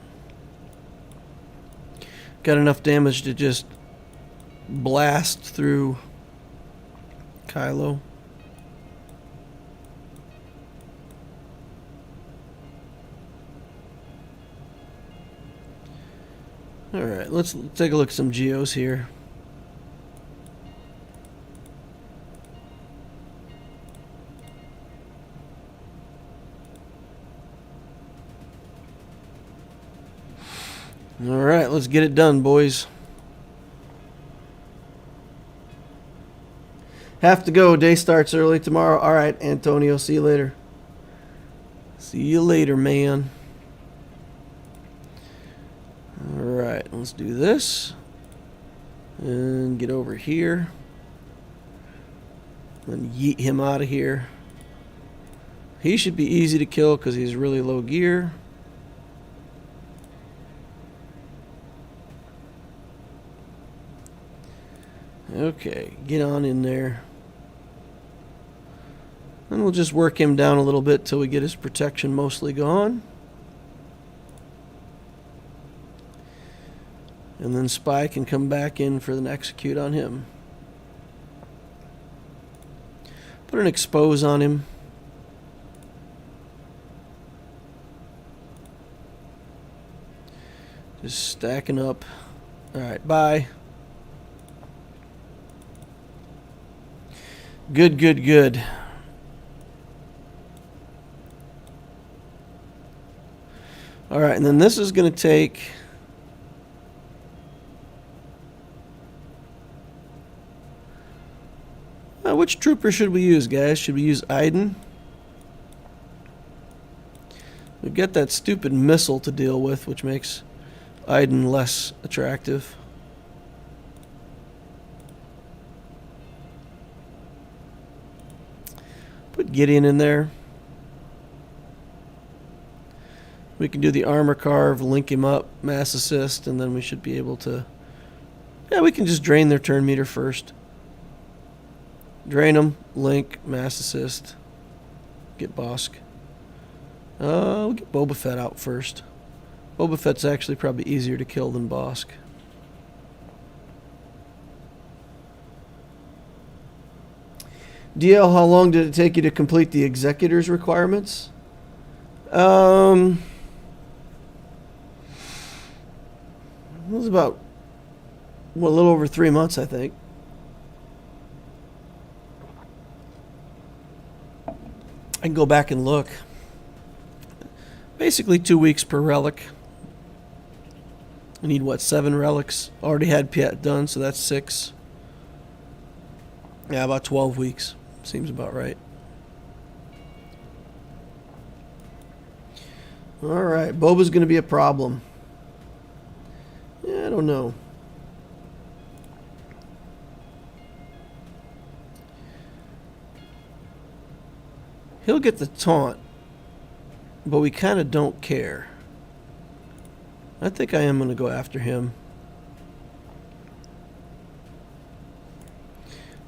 Got enough damage to just blast through Kylo. Alright, let's take a look at some Geos here. Alright, let's get it done, boys. Have to go. Day starts early tomorrow. Alright, Antonio, see you later. See you later, man. Alright, let's do this. And get over here. And yeet him out of here. He should be easy to kill because he's really low gear. Okay, get on in there. And we'll just work him down a little bit till we get his protection mostly gone. And then Spy can come back in for an execute on him. Put an expose on him. Just stacking up. Alright, bye. Good, good, good. Alright, and then this is going to take... which trooper should we use, guys? Should we use Iden? We've got that stupid missile to deal with, which makes Iden less attractive. Put Gideon in there. We can do the armor carve, link him up, mass assist, and then we should be able to... Yeah, we can just drain their turn meter first. Drain them, link, mass assist. Get Bosk. We'll get Boba Fett out first. Boba Fett's actually probably easier to kill than Bosk. DL, how long did it take you to complete the Executors requirements? It was about a little over 3 months, I think. I can go back and look. Basically 2 weeks per relic. I need, what, 7 relics? Already had Piet done, so that's 6. Yeah, about 12 weeks. Seems about right. Alright, Boba's going to be a problem. Yeah, I don't know. He'll get the taunt, but we kind of don't care. I think I am going to go after him.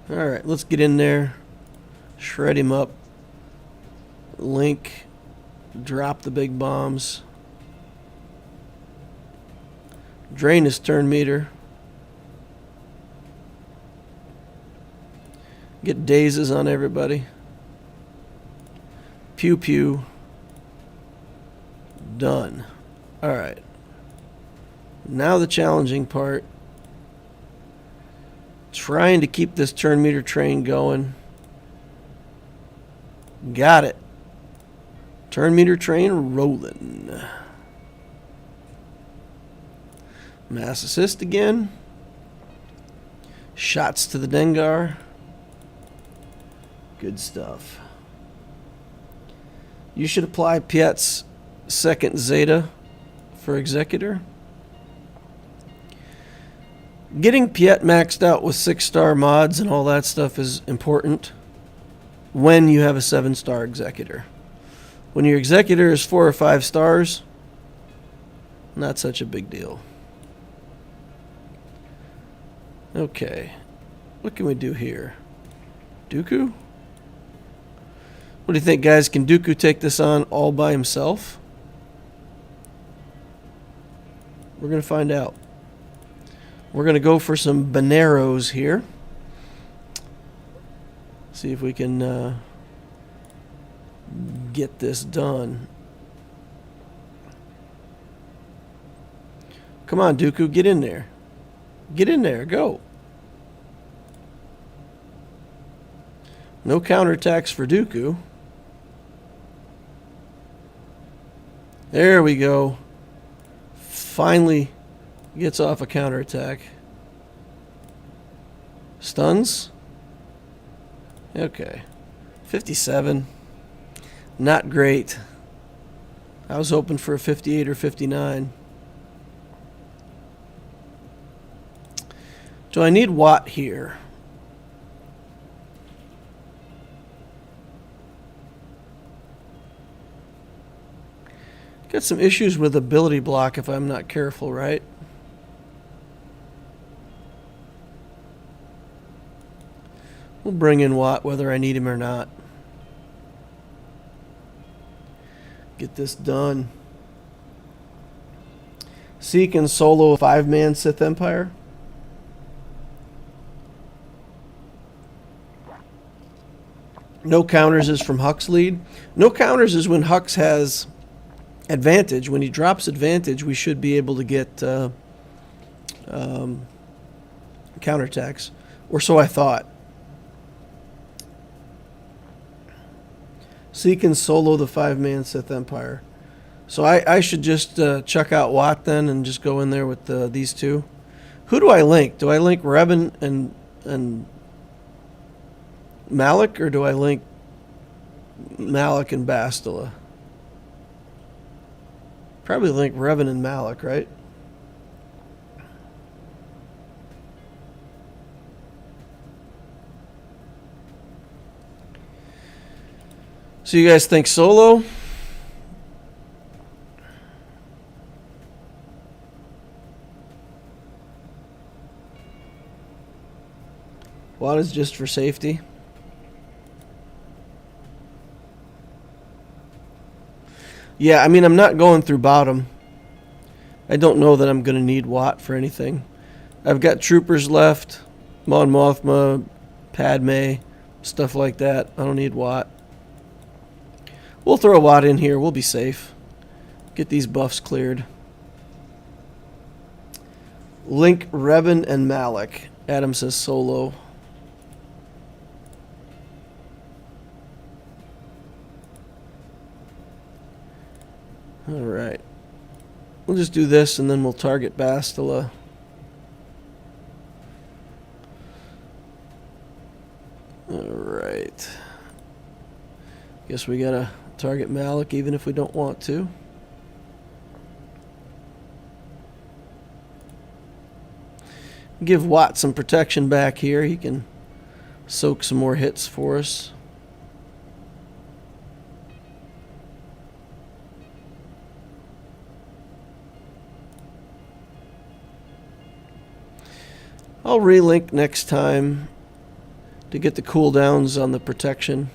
Alright, let's get in there. Shred him up. Link. Drop the big bombs. Drain his turn meter. Get dazes on everybody. Pew pew. Done. Alright. Now the challenging part. Trying to keep this turn meter train going. Got it. Turn meter train rolling. Mass assist again. Shots to the Dengar. Good stuff. You should apply Piet's second Zeta for Executor. Getting Piet maxed out with 6-star mods and all that stuff is important when you have a 7-star Executor. When your Executor is 4 or 5 stars, not such a big deal. Okay. What can we do here? Dooku? What do you think, guys? Can Dooku take this on all by himself? We're going to find out. We're going to go for some Baneros here. See if we can get this done. Come on, Dooku, get in there. Get in there, go. No counterattacks for Dooku. There we go. Finally gets off a counterattack. Stuns? Okay. 57. Not great. I was hoping for a 58 or 59. Do I need Watt here? Got some issues with ability block if I'm not careful, right? We'll bring in Watt whether I need him or not. Get this done. Seek and solo a 5-man Sith Empire. No counters is from Huck's lead. No counters is when Hux has advantage. When he drops advantage, we should be able to get counterattacks. Or so I thought. Seek and solo the 5-man Sith Empire. So I should just chuck out Watt then and just go in there with these two. Who do I link? Do I link Revan and Malik, or do I link Malik and Bastila? Probably link Revan and Malik, right? So you guys think solo? Watt is just for safety. Yeah, I mean, I'm not going through bottom. I don't know that I'm going to need Watt for anything. I've got troopers left, Mon Mothma, Padme, stuff like that. I don't need Watt. We'll throw Watt in here. We'll be safe. Get these buffs cleared. Link Revan and Malik. Adam says solo. Alright. We'll just do this and then we'll target Bastila. Alright. Guess we gotta target Malik even if we don't want to. Give Watt some protection back here. He can soak some more hits for us. I'll relink next time. to get the cooldowns on the protection.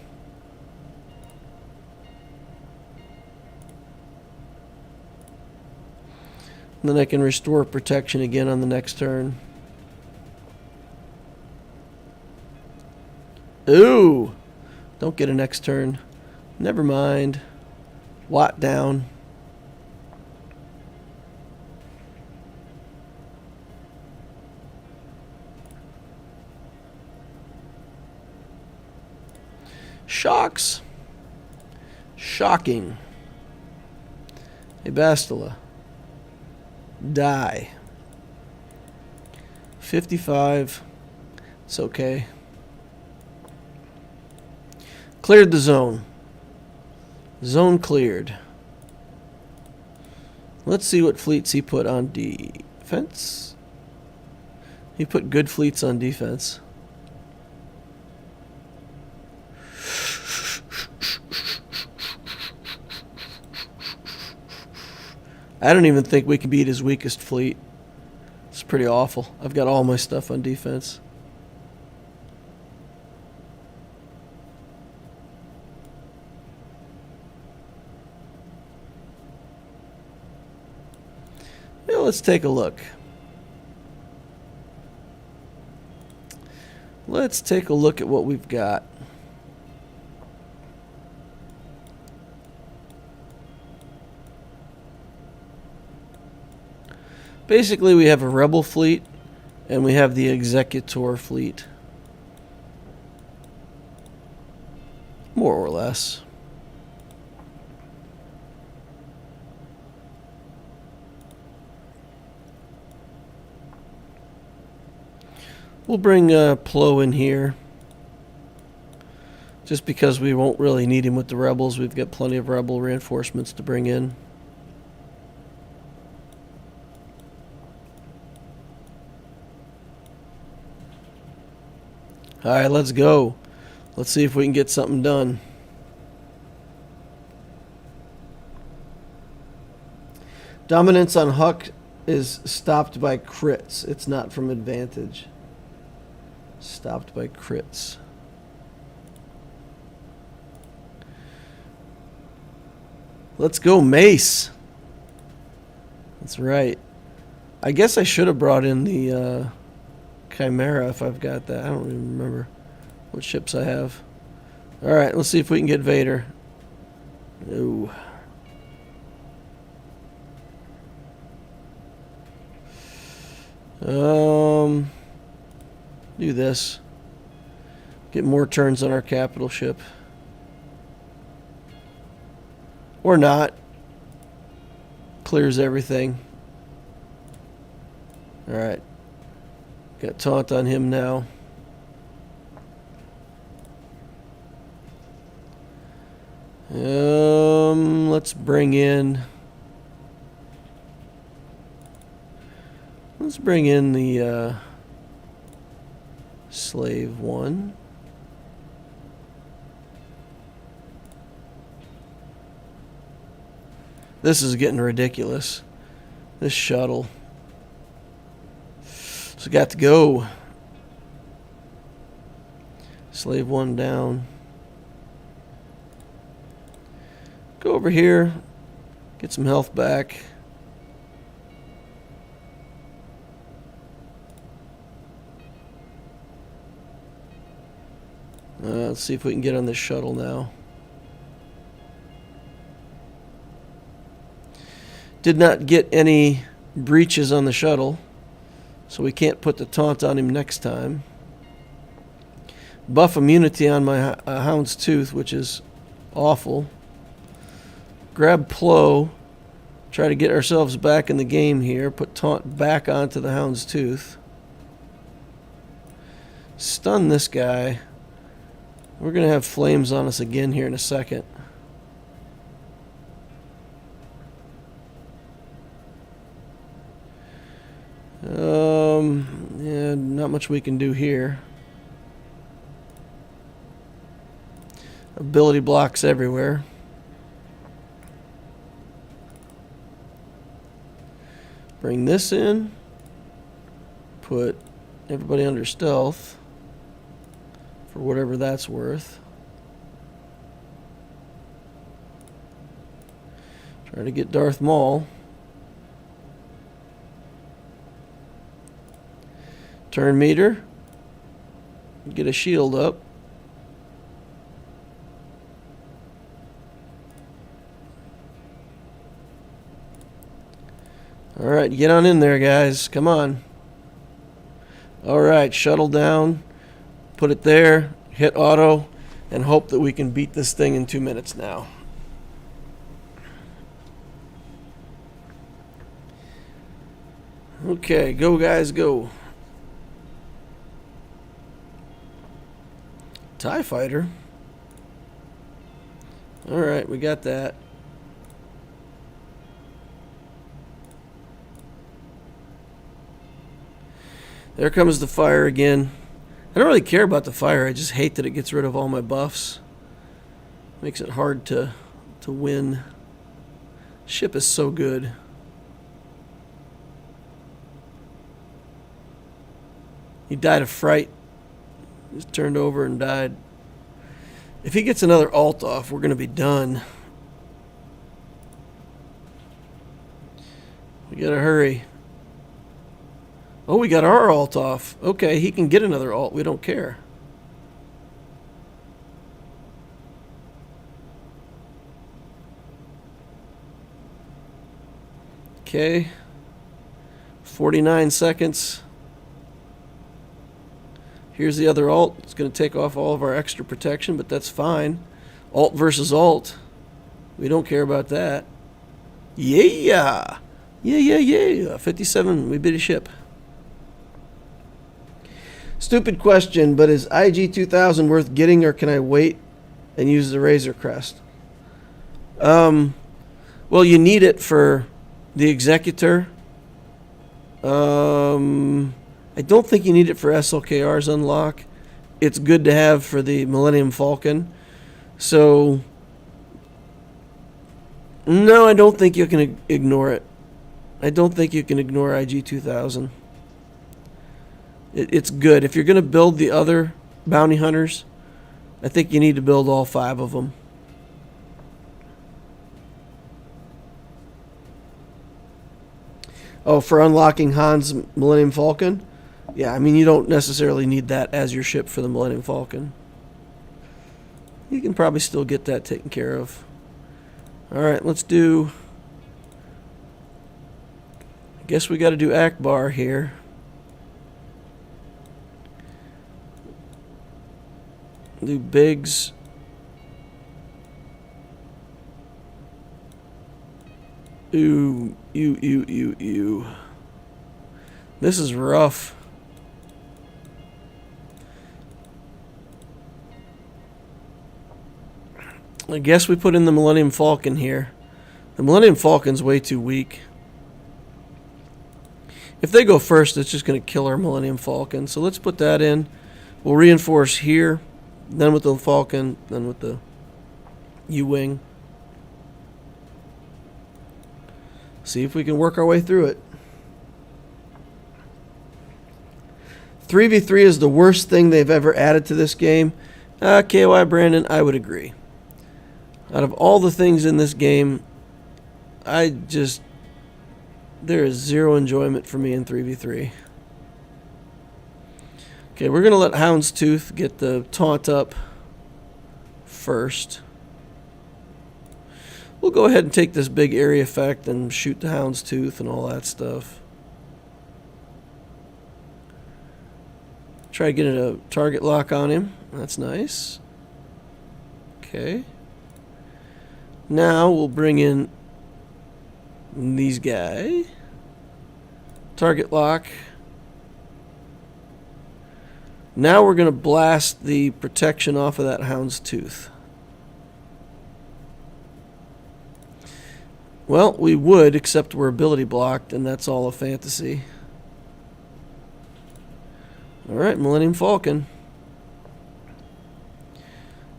And then I can restore protection again on the next turn. Ooh! Don't get a next turn. Never mind. Watt down. Shocks. Shocking. Hey, Bastila. Die. 55. It's okay. Cleared the zone. Zone cleared. Let's see what fleets he put on defense. He put good fleets on defense. I don't even think we can beat his weakest fleet. It's pretty awful. I've got all my stuff on defense. Yeah, let's take a look. Let's take a look at what we've got. Basically, we have a rebel fleet, and we have the executor fleet. More or less. We'll bring Plo in here. Just because we won't really need him with the rebels. We've got plenty of rebel reinforcements to bring in. Alright, let's go. Let's see if we can get something done. Dominance on Huck is stopped by crits. It's not from advantage. Stopped by crits. Let's go, Mace. That's right. I guess I should have brought in the Chimera if I've got that. I don't even remember what ships I have. Alright, let's see if we can get Vader. No. Do this. Get more turns on our capital ship. Or not. Clears everything. Alright. Got taunt on him now. Let's bring in the Slave 1. This is getting ridiculous. This shuttle. So got to go. Slave 1 down. Go over here. Get some health back. Let's see if we can get on this shuttle now. Did not get any breaches on the shuttle, so we can't put the taunt on him next time. Buff immunity on my Hound's Tooth, which is awful. Grab Plo. Try to get ourselves back in the game here. Put taunt back onto the Hound's Tooth. Stun this guy. We're going to have flames on us again here in a second. Yeah, not much we can do here. Ability blocks everywhere. Bring this in. Put everybody under stealth. for whatever that's worth. Trying to get Darth Maul. Turn meter. Get a shield up. Alright, get on in there, guys. Come on. Alright, shuttle down. Put it there. Hit auto. And hope that we can beat this thing in 2 minutes now. Okay, go guys, go. TIE fighter. Alright, we got that. There comes the fire again. I don't really care about the fire, I just hate that it gets rid of all my buffs. Makes it hard to win. Ship is so good. He died of fright. Just turned over and died. If he gets another alt off, we're going to be done. We got to hurry. Oh, we got our alt off. Okay, he can get another alt. We don't care. Okay. 49 seconds. Here's the other alt. It's going to take off all of our extra protection, but that's fine. Alt versus alt. We don't care about that. Yeah! Yeah. 57, we beat a ship. Stupid question, but is IG 2000 worth getting, or can I wait and use the Razor Crest? Well, you need it for the Executor. I don't think you need it for SLKR's unlock. It's good to have for the Millennium Falcon. So, no, I don't think you can ignore it. I don't think you can ignore IG 2000. It's good. If you're going to build the other bounty hunters, I think you need to build all 5 of them. Oh, for unlocking Han's Millennium Falcon? Yeah, I mean, you don't necessarily need that as your ship for the Millennium Falcon. You can probably still get that taken care of. Alright, let's do... I guess we got to do Akbar here. Do Biggs. Ooh. This is rough. I guess we put in the Millennium Falcon here. The Millennium Falcon's way too weak. If they go first, it's just going to kill our Millennium Falcon. So let's put that in. We'll reinforce here. Then with the Falcon. Then with the U-Wing. See if we can work our way through it. 3v3 is the worst thing they've ever added to this game. KY Brandon, I would agree. Out of all the things in this game, there is zero enjoyment for me in 3v3. Okay, we're going to let Houndstooth get the taunt up first. We'll go ahead and take this big area effect and shoot the Houndstooth and all that stuff. Try to get a target lock on him. That's nice. Okay. Now we'll bring in these guys. Target lock. Now we're going to blast the protection off of that Houndstooth. Well, we would, except we're ability blocked, and that's all a fantasy. Alright, Millennium Falcon.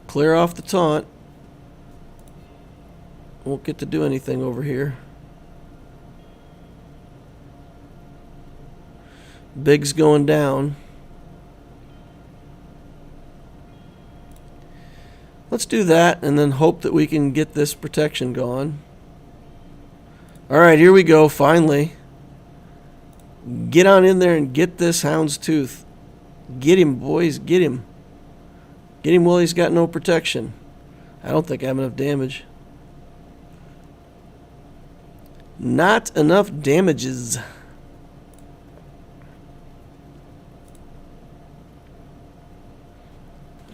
Clear off the taunt. Won't get to do anything over here. Big's going down. Let's do that and then hope that we can get this protection going. Alright, here we go, finally. Get on in there and get this hound's tooth. Get him, boys, get him. Get him while he's got no protection. I don't think I have enough damage. Not enough damages.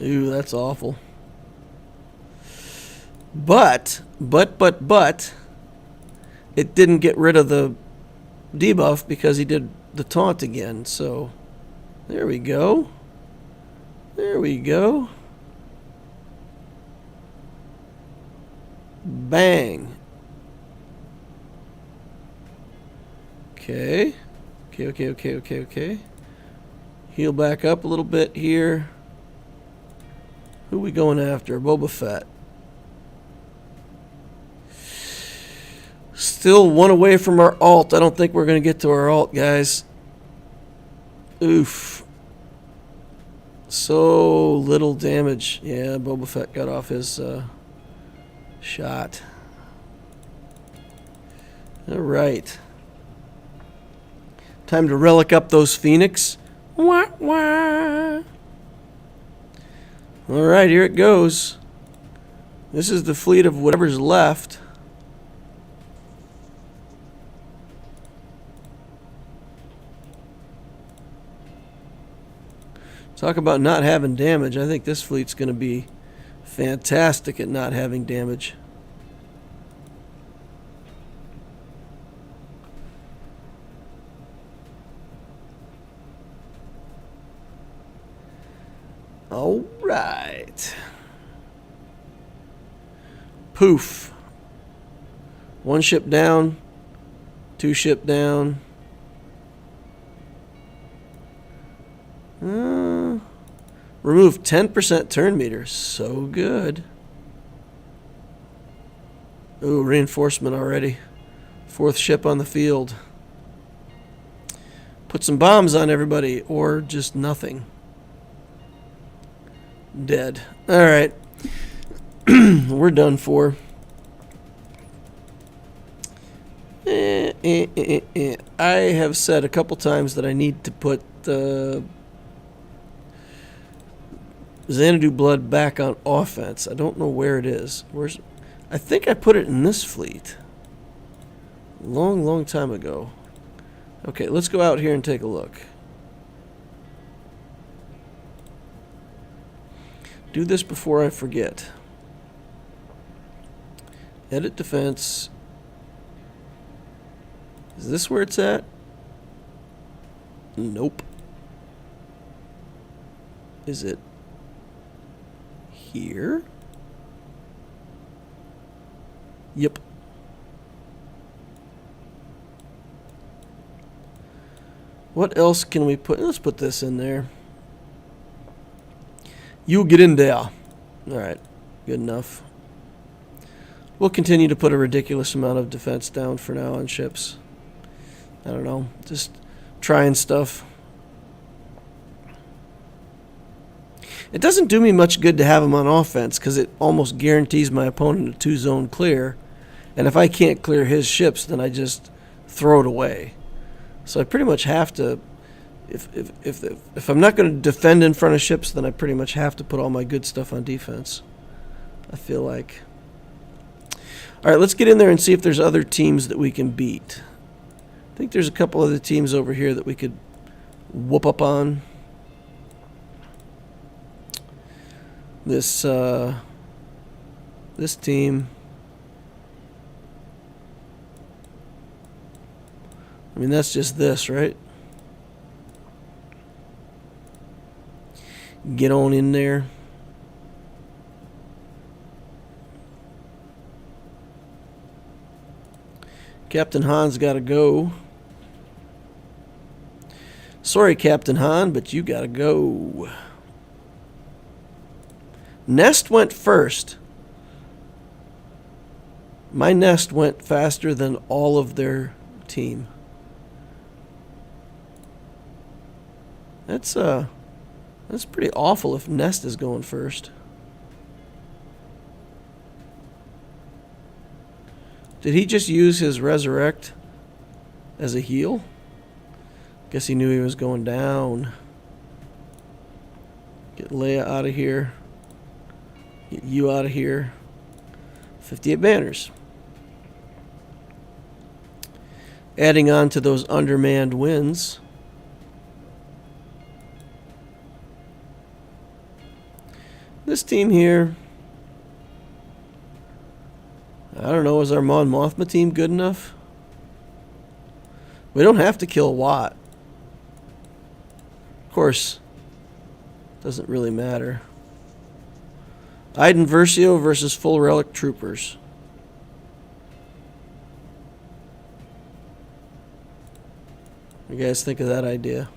Ooh, that's awful. But, it didn't get rid of the debuff because he did the taunt again. So, there we go. There we go. Bang. Okay. Okay. Heal back up a little bit here. Who are we going after? Boba Fett. Still one away from our ult. I don't think we're going to get to our ult, guys. Oof. So little damage. Yeah, Boba Fett got off his shot. Alright. Time to relic up those Phoenix. Wah, wah. Alright, here it goes. This is the fleet of whatever's left. Talk about not having damage. I think this fleet's going to be fantastic at not having damage. All right. Poof. One ship down. Two ship down. Remove 10% turn meter. So good. Ooh, reinforcement already. Fourth ship on the field. Put some bombs on everybody, or just nothing. Dead. Alright. We're done for. I have said a couple times that I need to put Xanadu Blood back on offense. I don't know where it is. I think I put it in this fleet. Long time ago. Okay, let's go out here and take a look. Do this before I forget. Edit defense. Is this where it's at? Nope. Is it here? Yep. What else can we put? Let's put this in there. You get in there. Alright, good enough. We'll continue to put a ridiculous amount of defense down for now on ships. I don't know, just trying stuff. It doesn't do me much good to have him on offense because it almost guarantees my opponent a 2-zone clear. And if I can't clear his ships, then I just throw it away. So I pretty much have to, if I'm not going to defend in front of ships, then I pretty much have to put all my good stuff on defense. I feel like. All right, let's get in there and see if there's other teams that we can beat. I think there's a couple other teams over here that we could whoop up on. This team. I mean, that's just this, right? Get on in there. Captain Han's got to go. Sorry, Captain Han, but you got to go. Nest went first. My Nest went faster than all of their team. That's pretty awful if Nest is going first. Did he just use his resurrect as a heal? Guess he knew he was going down. Get Leia out of here. Get you out of here. 58 banners. Adding on to those undermanned wins. This team here, I don't know, is our Mon Mothma team good enough? We don't have to kill Watt. Of course, doesn't really matter. Iden Versio versus Full Relic Troopers. What do you guys think of that idea?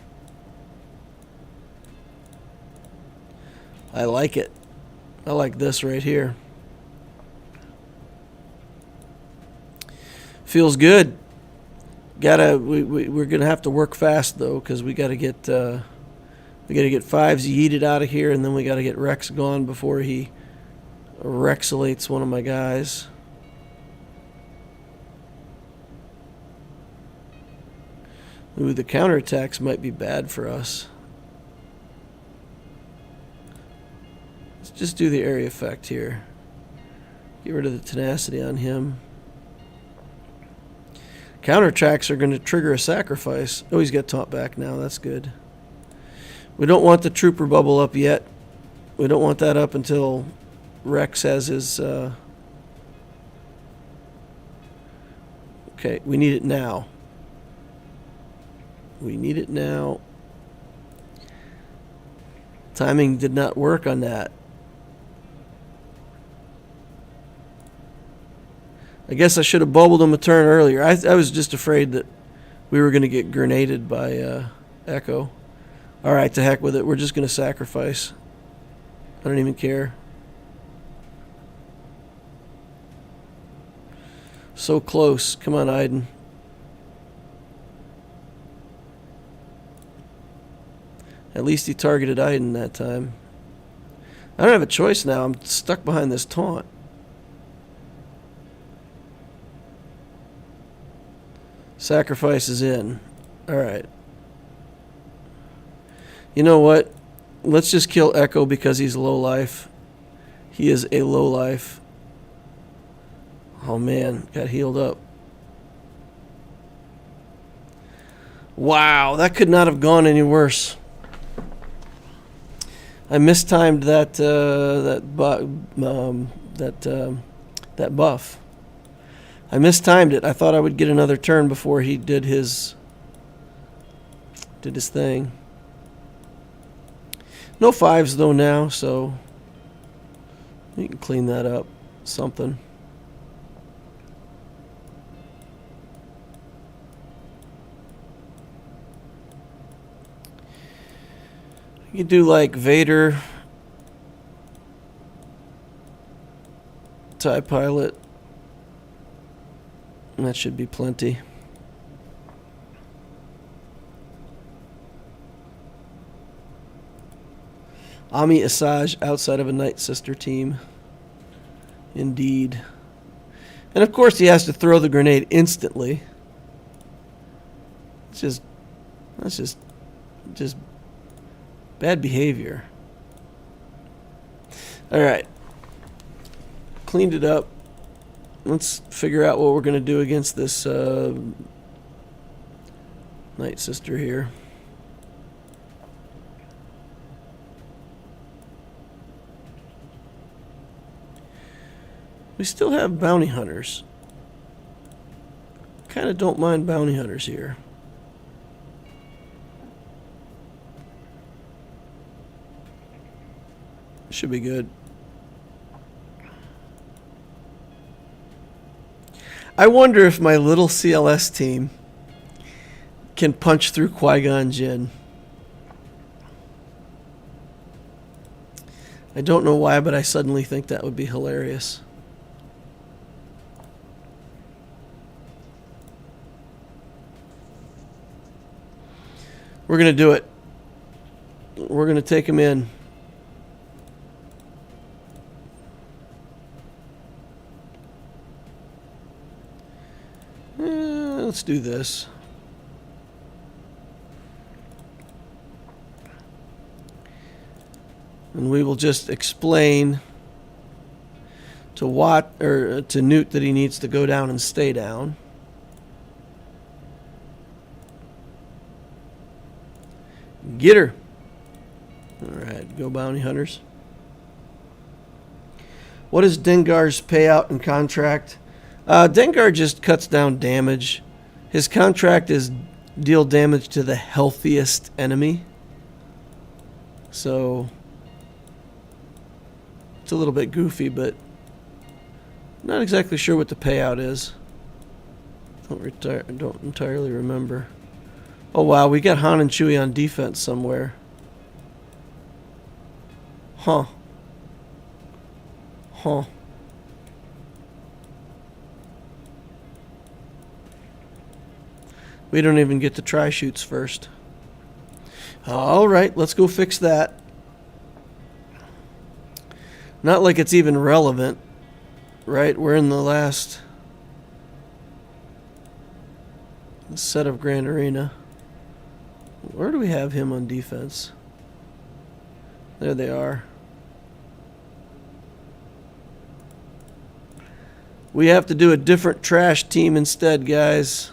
I like it. I like this right here. Feels good. We're gonna have to work fast though, because we gotta get Fives yeeted out of here, and then we gotta get Rex gone before he Rexalates one of my guys. Ooh, the counterattacks might be bad for us. Let's just do the area effect here. Get rid of the tenacity on him. Counterattacks are going to trigger a sacrifice. Oh, he's got taunt back now. That's good. We don't want the trooper bubble up yet. We don't want that up until Rex has his... Okay, we need it now. We need it now. Timing did not work on that. I guess I should have bubbled him a turn earlier. I was just afraid that we were going to get grenaded by Echo. Alright, to heck with it. We're just going to sacrifice. I don't even care. So close. Come on, Iden. At least he targeted Iden that time. I don't have a choice now. I'm stuck behind this taunt. Sacrifice is in. Alright. You know what? Let's just kill Echo because he's low life. He is a low life. Oh man, got healed up. Wow, that could not have gone any worse. I mistimed that buff. I mistimed it. I thought I would get another turn before he did his thing. No fives though now, so you can clean that up. Something. You could do like Vader, TIE Pilot. That should be plenty. Ami Asajj outside of a Night Sister team. Indeed. And of course he has to throw the grenade instantly. That's just bad behavior. Alright. Cleaned it up. Let's figure out what we're going to do against this Night Sister here. We still have bounty hunters. Kind of don't mind bounty hunters here. Should be good. I wonder if my little CLS team can punch through Qui-Gon Jinn. I don't know why, but I suddenly think that would be hilarious. We're going to do it. We're going to take him in. Let's do this. And we will just explain to Watt or to Newt that he needs to go down and stay down. Get her. All right, go bounty hunters. What is Dengar's payout and contract? Dengar just cuts down damage. His contract is deal damage to the healthiest enemy. So it's a little bit goofy, but not exactly sure what the payout is. Don't entirely remember. Oh wow, we got Han and Chewie on defense somewhere. Huh. Huh. We don't even get to try shoots first. Alright, let's go fix that. Not like it's even relevant, right? We're in the last set of Grand Arena. Where do we have him on defense? There they are. We have to do a different trash team instead, guys.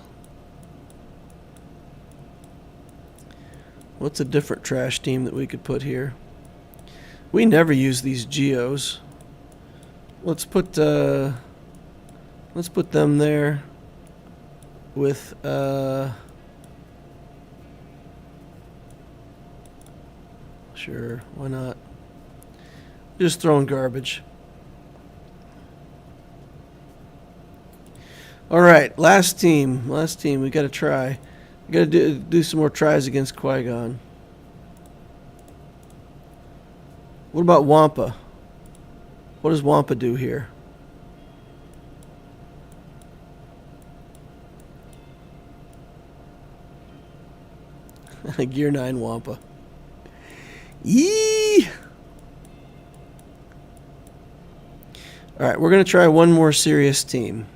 What's a different trash team that we could put here? We never use these geos. Let's put them there with sure, why not? Just throwing garbage. All right, last team. We got to try. We got to do some more tries against Qui-Gon. What about Wampa? What does Wampa do here? Gear 9 Wampa. Yee! All right, we're going to try one more serious team.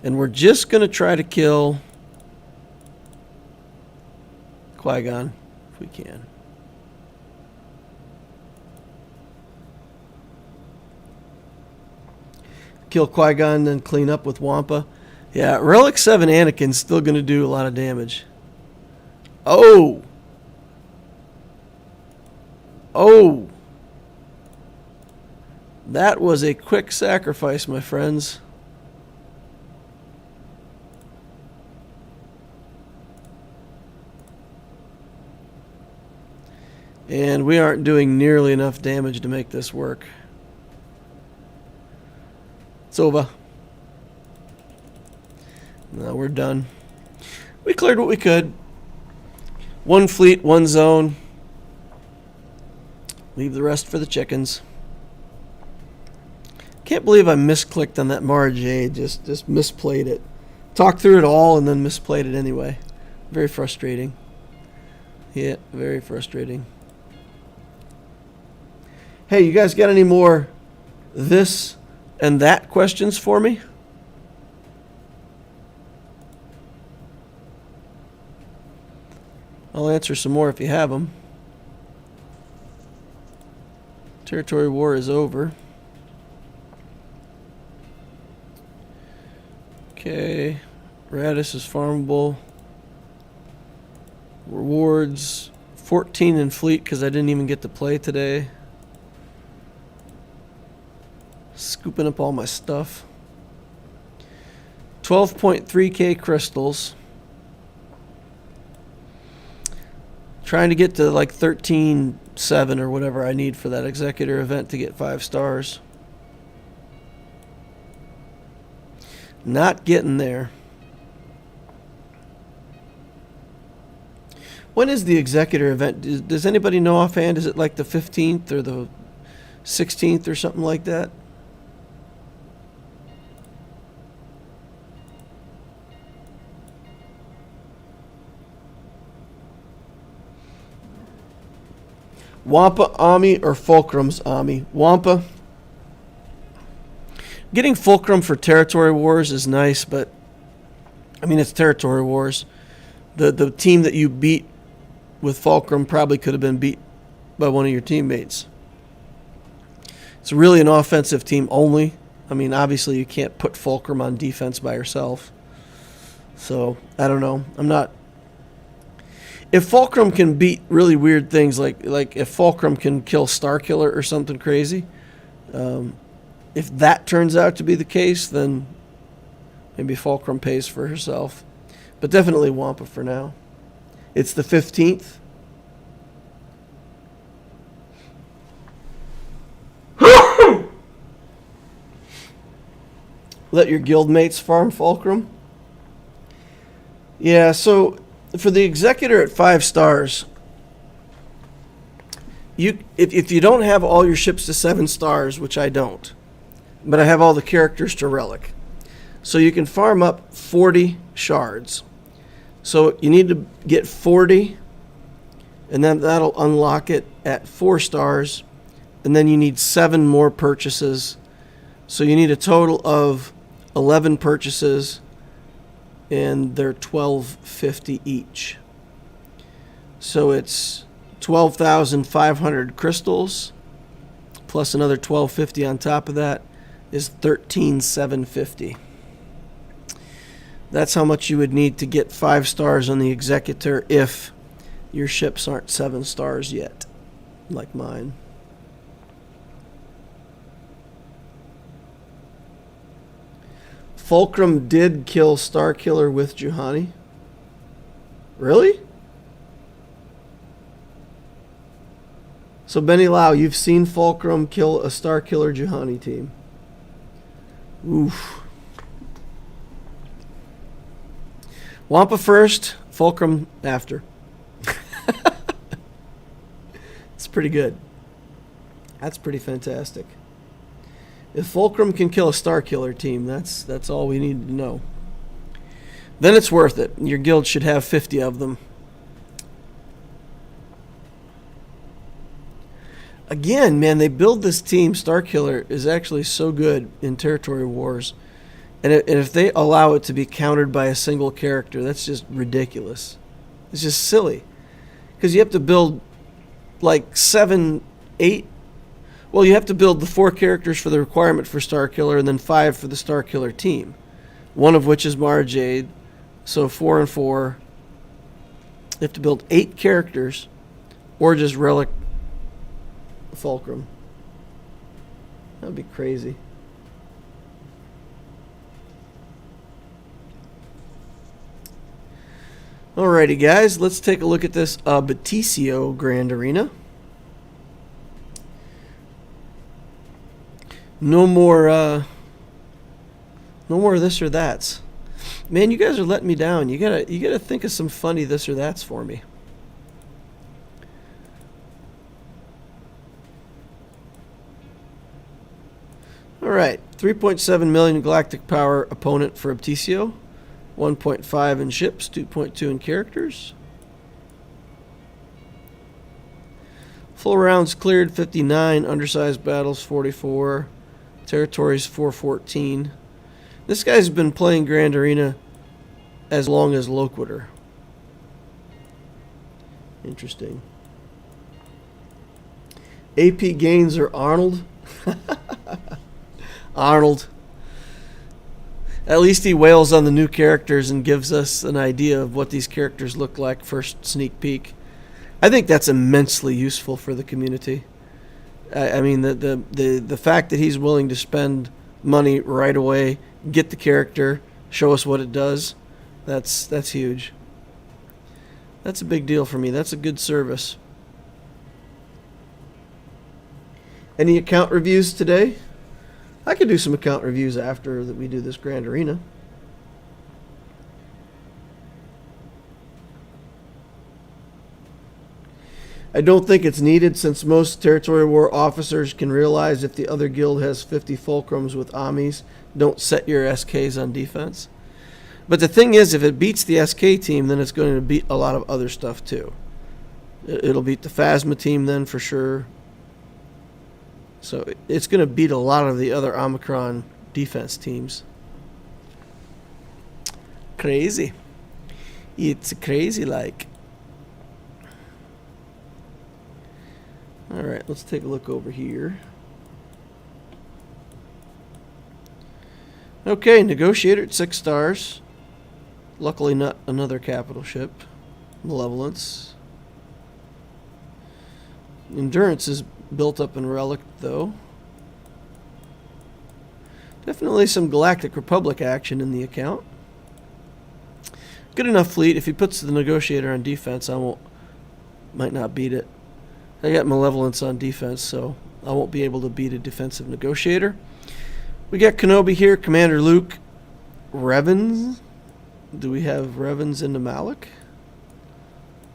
And we're just going to try to kill Qui-Gon if we can. Kill Qui-Gon, then clean up with Wampa. Yeah, Relic 7 Anakin's still going to do a lot of damage. Oh! Oh! That was a quick sacrifice, my friends. And we aren't doing nearly enough damage to make this work. It's over. No, we're done. We cleared what we could. One fleet, one zone. Leave the rest for the chickens. Can't believe I misclicked on that Mara Jade. Just misplayed it. Talked through it all and then misplayed it anyway. Very frustrating. Yeah, very frustrating. Hey, you guys got any more this and that questions for me? I'll answer some more if you have them. Territory war is over. Okay. Raddus is farmable. Rewards 14 in fleet because I didn't even get to play today. Scooping up all my stuff. 12.3k crystals. Trying to get to like 13.7 or whatever I need for that Executor event to get 5 stars. Not getting there. When is the Executor event? Does anybody know offhand? Is it like the 15th or the 16th or something like that? Wampa Ami or Fulcrum's Ami? Wampa. Getting Fulcrum for Territory Wars is nice, but I mean, it's Territory Wars. The team that you beat with Fulcrum probably could have been beat by one of your teammates. It's really an offensive team only. I mean, obviously you can't put Fulcrum on defense by herself. So, I don't know. I'm not... If Fulcrum can beat really weird things, like if Fulcrum can kill Starkiller or something crazy, if that turns out to be the case, then maybe Fulcrum pays for herself. But definitely Wampa for now. It's the 15th. Let your guildmates farm Fulcrum. Yeah, so for the Executor at 5 stars, if you don't have all your ships to 7 stars, which I don't, but I have all the characters to Relic, so you can farm up 40 shards. So you need to get 40, and then that'll unlock it at 4 stars, and then you need 7 more purchases. So you need a total of 11 purchases, and they're $12.50 each. So it's 12,500 crystals, plus another $12.50 on top of that is $13,750. That's how much you would need to get 5 stars on the Executor if your ships aren't 7 stars yet, like mine. Fulcrum did kill Starkiller with Juhani. Really? So Benny Lau, you've seen Fulcrum kill a Starkiller Juhani team. Oof. Wampa first, Fulcrum after. It's pretty good. That's pretty fantastic. If Fulcrum can kill a Starkiller team, that's all we need to know. Then it's worth it. Your guild should have 50 of them. Again, man, they build this team. Starkiller is actually so good in Territory Wars. And if they allow it to be countered by a single character, that's just ridiculous. It's just silly. Because you have to build like 7, 8. Well, you have to build the 4 characters for the requirement for Starkiller and then 5 for the Starkiller team. One of which is Mara Jade. So 4 and 4. You have to build 8 characters or just Relic Fulcrum. That'd be crazy. Alrighty, guys, let's take a look at this Batisio Grand Arena. No more this or that's. Man, you guys are letting me down. You gotta think of some funny this or that's for me. All right, 3.7 million galactic power opponent for Batisio. 1.5 in ships, 2.2 in characters. Full rounds cleared 59, undersized battles 44, territories 414. This guy's been playing Grand Arena as long as Loquitur. Interesting. AP gains are Arnold. Arnold. At least he wails on the new characters and gives us an idea of what these characters look like, first sneak peek. I think that's immensely useful for the community. I mean, the fact that he's willing to spend money right away, get the character, show us what it does, that's huge. That's a big deal for me. That's a good service. Any account reviews today? I could do some account reviews after that we do this Grand Arena. I don't think it's needed since most Territory War officers can realize if the other guild has 50 fulcrums with Amis, don't set your SKs on defense. But the thing is, if it beats the SK team, then it's going to beat a lot of other stuff too. It'll beat the Phasma team then for sure. So it's going to beat a lot of the other Omicron defense teams. Crazy. It's crazy like. Alright, let's take a look over here. Okay, Negotiator at 6 stars. Luckily not another capital ship. Malevolence. Endurance is built up in Relic, though. Definitely some Galactic Republic action in the account. Good enough fleet. If he puts the Negotiator on defense, might not beat it. I got Malevolence on defense, so I won't be able to beat a defensive Negotiator. We got Kenobi here, Commander Luke. Revens. Do we have Revens into Malik?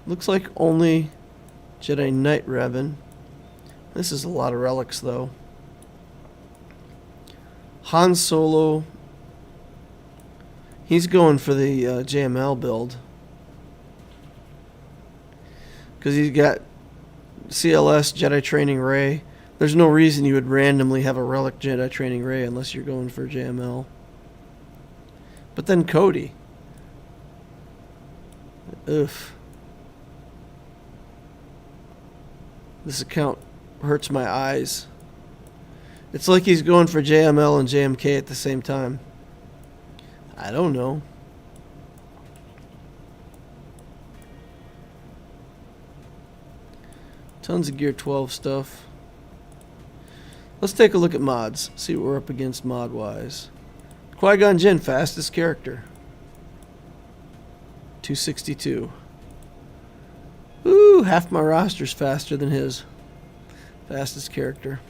Looks like only Jedi Knight Revan. This is a lot of relics, though. Han Solo. He's going for the JML build. Because he's got CLS, Jedi Training Ray. There's no reason you would randomly have a Relic Jedi Training Ray unless you're going for JML. But then Cody. Oof. This account hurts my eyes. It's like he's going for JML and JMK at the same time. I don't know. Tons of Gear 12 stuff. Let's take a look at mods. See what we're up against mod-wise. Qui-Gon Jinn, fastest character. 262. Ooh, half my roster's faster than his. Fastest character.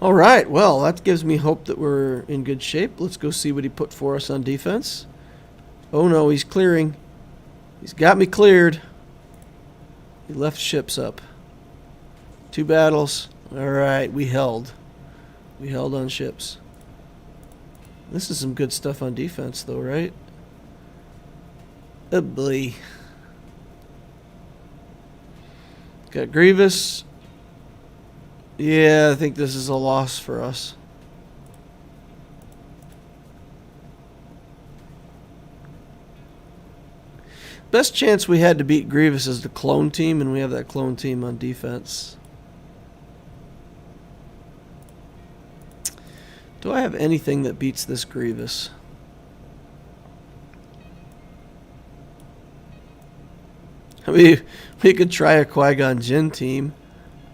Alright, well, that gives me hope that we're in good shape. Let's go see what he put for us on defense. Oh no, he's clearing. He's got me cleared. He left ships up. 2 battles. Alright, we held. We held on ships. This is some good stuff on defense, though, right? Oh boy. Got Grievous. Yeah, I think this is a loss for us. Best chance we had to beat Grievous is the clone team, and we have that clone team on defense. Do I have anything that beats this Grievous? I mean, we could try a Qui-Gon Jinn team,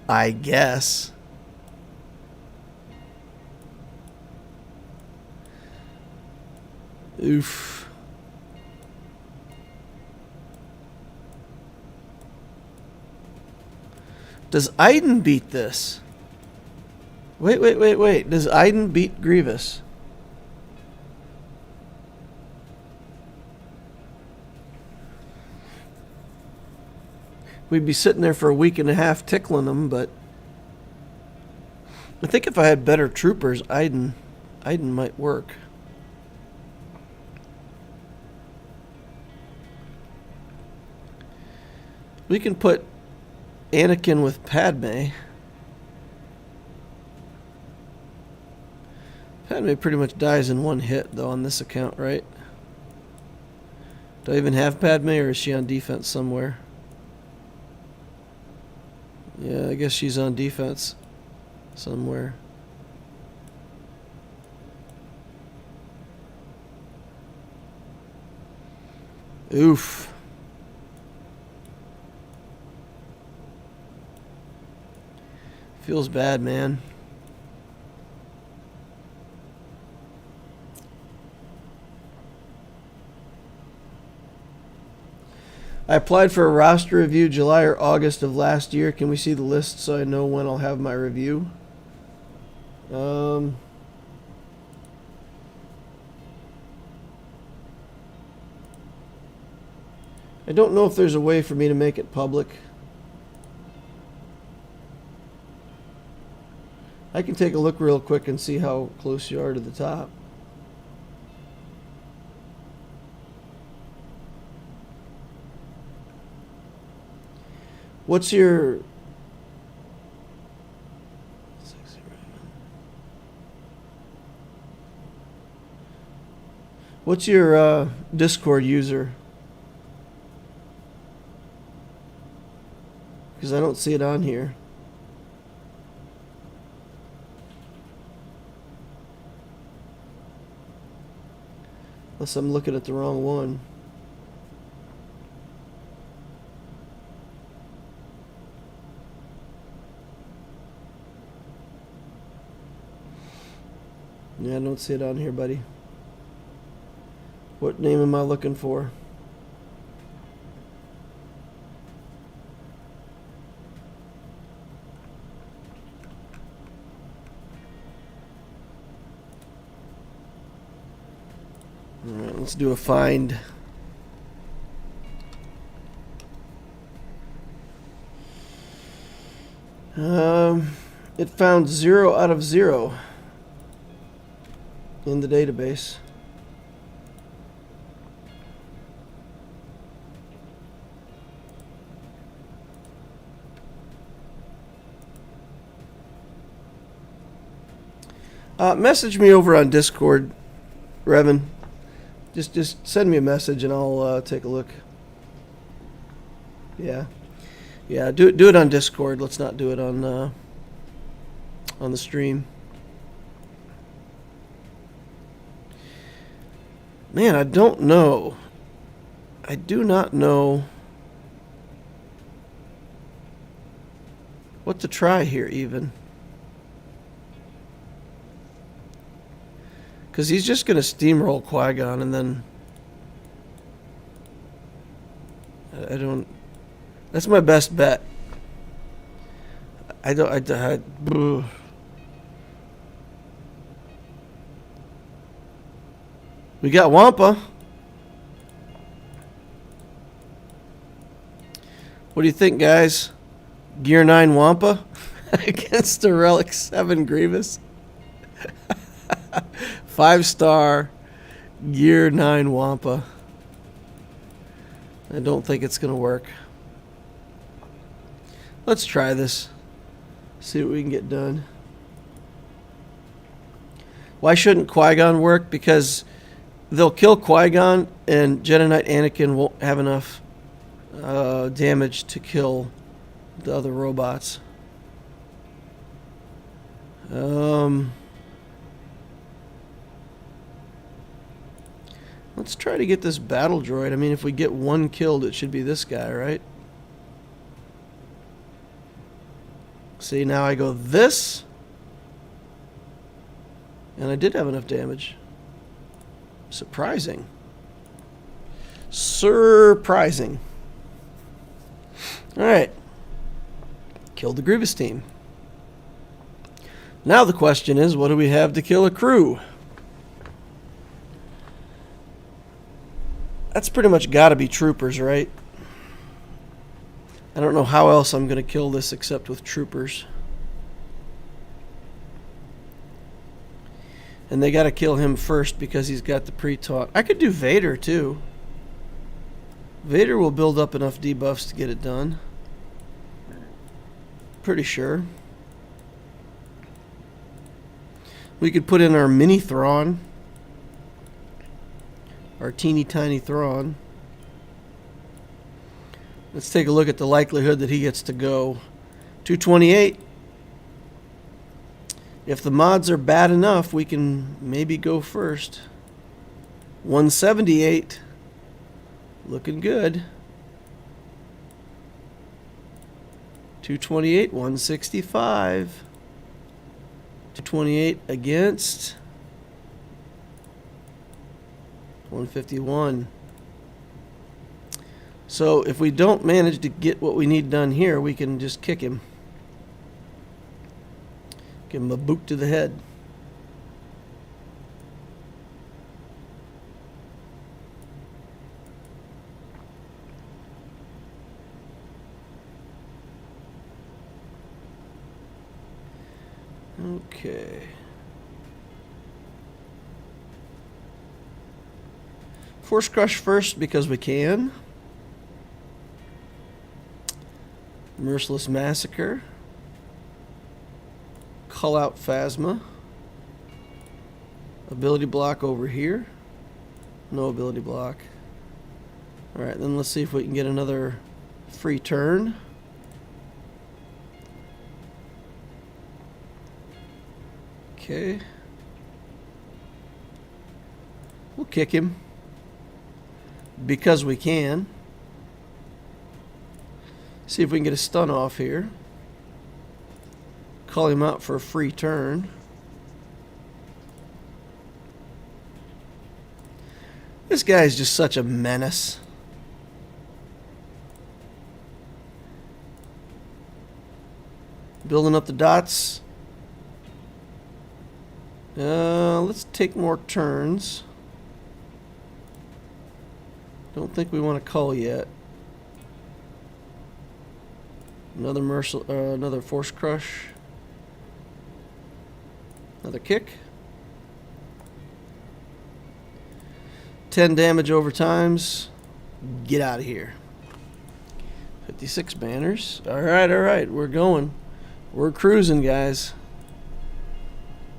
I guess. Oof. Does Iden beat this? Wait. Does Iden beat Grievous? We'd be sitting there for a week and a half tickling them, but I think if I had better troopers, Iden might work. We can put Anakin with Padme. Padme pretty much dies in one hit, though, on this account, right? Do I even have Padme, or is she on defense somewhere? Yeah, I guess she's on defense somewhere. Oof. Feels bad, man. I applied for a roster review July or August of last year. Can we see the list so I know when I'll have my review? I don't know if there's a way for me to make it public. I can take a look real quick and see how close you are to the top. What's your... What's your Discord user? Because I don't see it on here. Unless I'm looking at the wrong one. Yeah, I don't see it on here, buddy. What name am I looking for? Alright, let's do a find. It found 0 out of 0 in the database. Message me over on Discord, Revan. Just send me a message and I'll take a look. Yeah, do it on Discord. Let's not do it on the stream. Man, I don't know. I do not know what to try here even. Because he's just going to steamroll Qui-Gon and then... I don't... That's my best bet. We got Wampa. What do you think, guys? Gear 9 Wampa against the Relic 7 Grievous? 5-star Gear 9 Wampa. I don't think it's going to work. Let's try this. See what we can get done. Why shouldn't Qui-Gon work? Because they'll kill Qui-Gon and Jedi Knight Anakin won't have enough damage to kill the other robots. Let's try to get this battle droid. I mean, if we get one killed, it should be this guy, right? See, now I go this. And I did have enough damage. Surprising. Surprising. Alright. Killed the Grievous team. Now the question is, what do we have to kill a crew? That's pretty much got to be troopers, right? I don't know how else I'm going to kill this except with troopers. And they got to kill him first because he's got the pre-taunt. I could do Vader too. Vader will build up enough debuffs to get it done. Pretty sure. We could put in our mini Thrawn. Our teeny tiny Thrawn. Let's take a look at the likelihood that he gets to go. 228. If the mods are bad enough, we can maybe go first. 178. Looking good. 228, 165. 228 against 151. So if we don't manage to get what we need done here, we can just kick him. Give him a boot to the head. Okay. Force Crush first because we can. Merciless Massacre. Call out Phasma. Ability block over here. No ability block. Alright, then let's see if we can get another free turn. Okay. We'll kick him. Because we can. See if we can get a stun off here. Call him out for a free turn. This guy is just such a menace. Building up the dots. Let's take more turns. Don't think we want to call yet. Another force crush. Another kick. 10 damage over times. Get out of here. 56 banners. Alright, we're going. We're cruising, guys.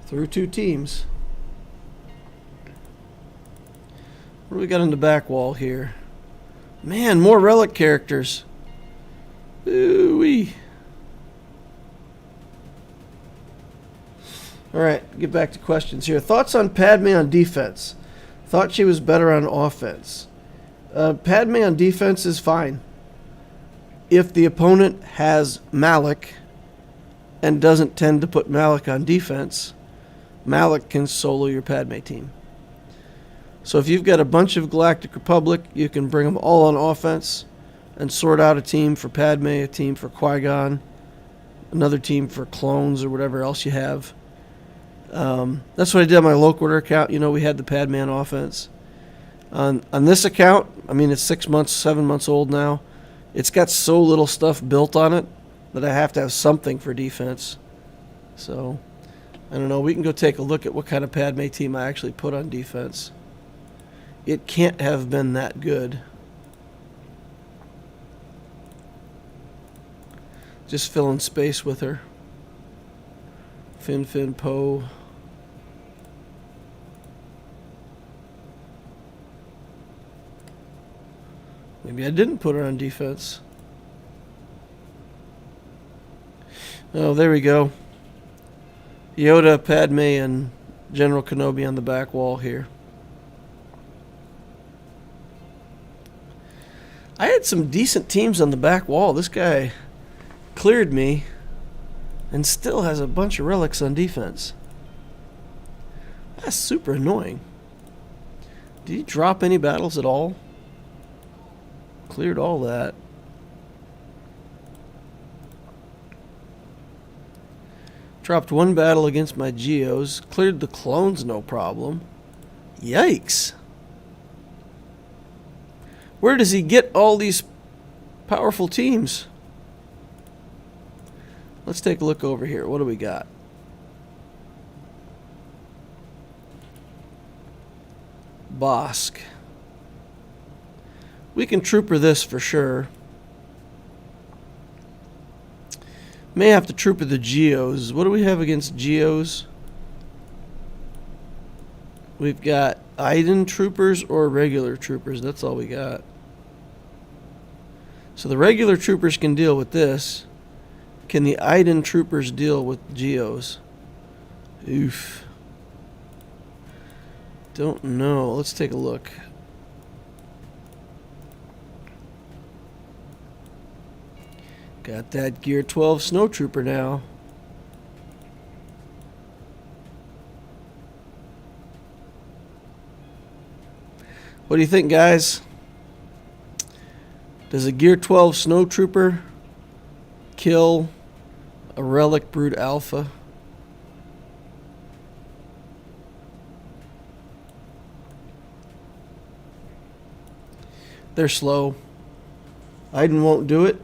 Through 2 teams. What do we got on the back wall here? Man, more relic characters. Ooh-wee. Alright, get back to questions here. Thoughts on Padme on defense? Thought she was better on offense. Padme on defense is fine. If the opponent has Malik and doesn't tend to put Malik on defense, Malik can solo your Padme team. So if you've got a bunch of Galactic Republic, you can bring them all on offense and sort out a team for Padme, a team for Qui-Gon, another team for clones or whatever else you have. That's what I did on my local order account. You know, we had the Padme on offense. On this account, I mean, it's 6 months, 7 months old now. It's got so little stuff built on it that I have to have something for defense. So, I don't know. We can go take a look at what kind of Padme team I actually put on defense. It can't have been that good. Just filling space with her. Fin Poe. Maybe I didn't put her on defense. Oh, there we go. Yoda, Padme, and General Kenobi on the back wall here. I had some decent teams on the back wall. This guy cleared me and still has a bunch of relics on defense. That's super annoying. Did he drop any battles at all? Cleared all that. Dropped one battle against my Geos. Cleared the clones no problem. Yikes. Where does he get all these powerful teams? Let's take a look over here. What do we got? Bosk. We can trooper this for sure. May have to trooper the Geos. What do we have against Geos? We've got Iden troopers or regular troopers. That's all we got. So the regular troopers can deal with this. Can the Iden troopers deal with Geos? Oof. Don't know. Let's take a look. Got that Gear 12 Snowtrooper now. What do you think, guys? Does a Gear 12 Snowtrooper kill a Relic Brood Alpha? They're slow. Iden won't do it.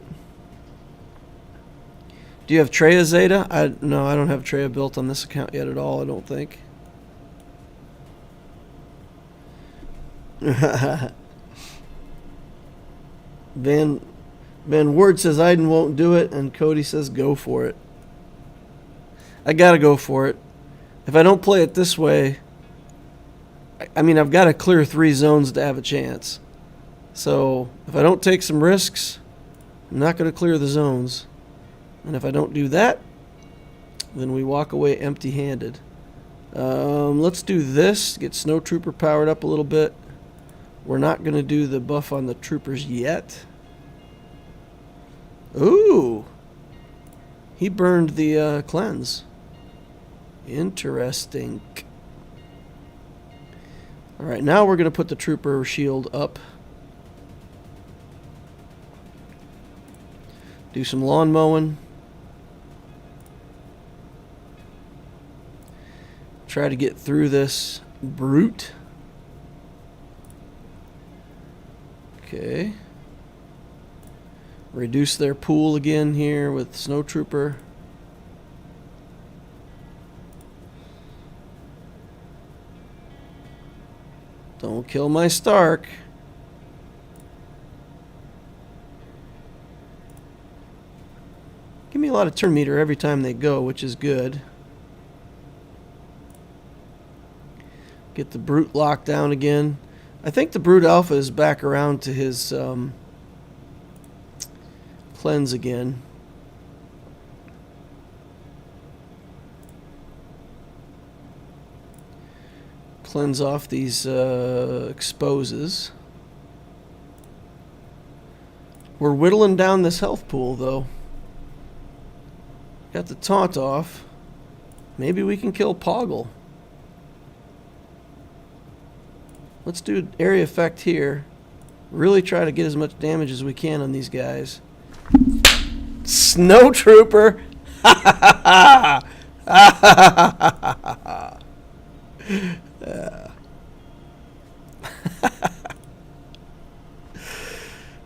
Do you have Treya Zeta? No, I don't have Treya built on this account yet at all, I don't think. Van Word says Iden won't do it, and Cody says go for it. I gotta go for it. If I don't play it this way, I mean, I've got to clear 3 zones to have a chance. So if I don't take some risks, I'm not going to clear the zones. And if I don't do that, then we walk away empty-handed. Let's do this. Get Snow Trooper powered up a little bit. We're not going to do the buff on the troopers yet. Ooh. He burned the cleanse. Interesting. Alright, now we're going to put the trooper shield up. Do some lawn mowing. Try to get through this brute. Okay. Reduce their pool again here with Snow Trooper. Don't kill my Stark. Give me a lot of turn meter every time they go, which is good. Get the Brute locked down again. I think the Brute Alpha is back around to his cleanse again. Cleanse off these exposes. We're whittling down this health pool, though. Got the taunt off. Maybe we can kill Poggle. Let's do area effect here. Really try to get as much damage as we can on these guys. Snow Trooper!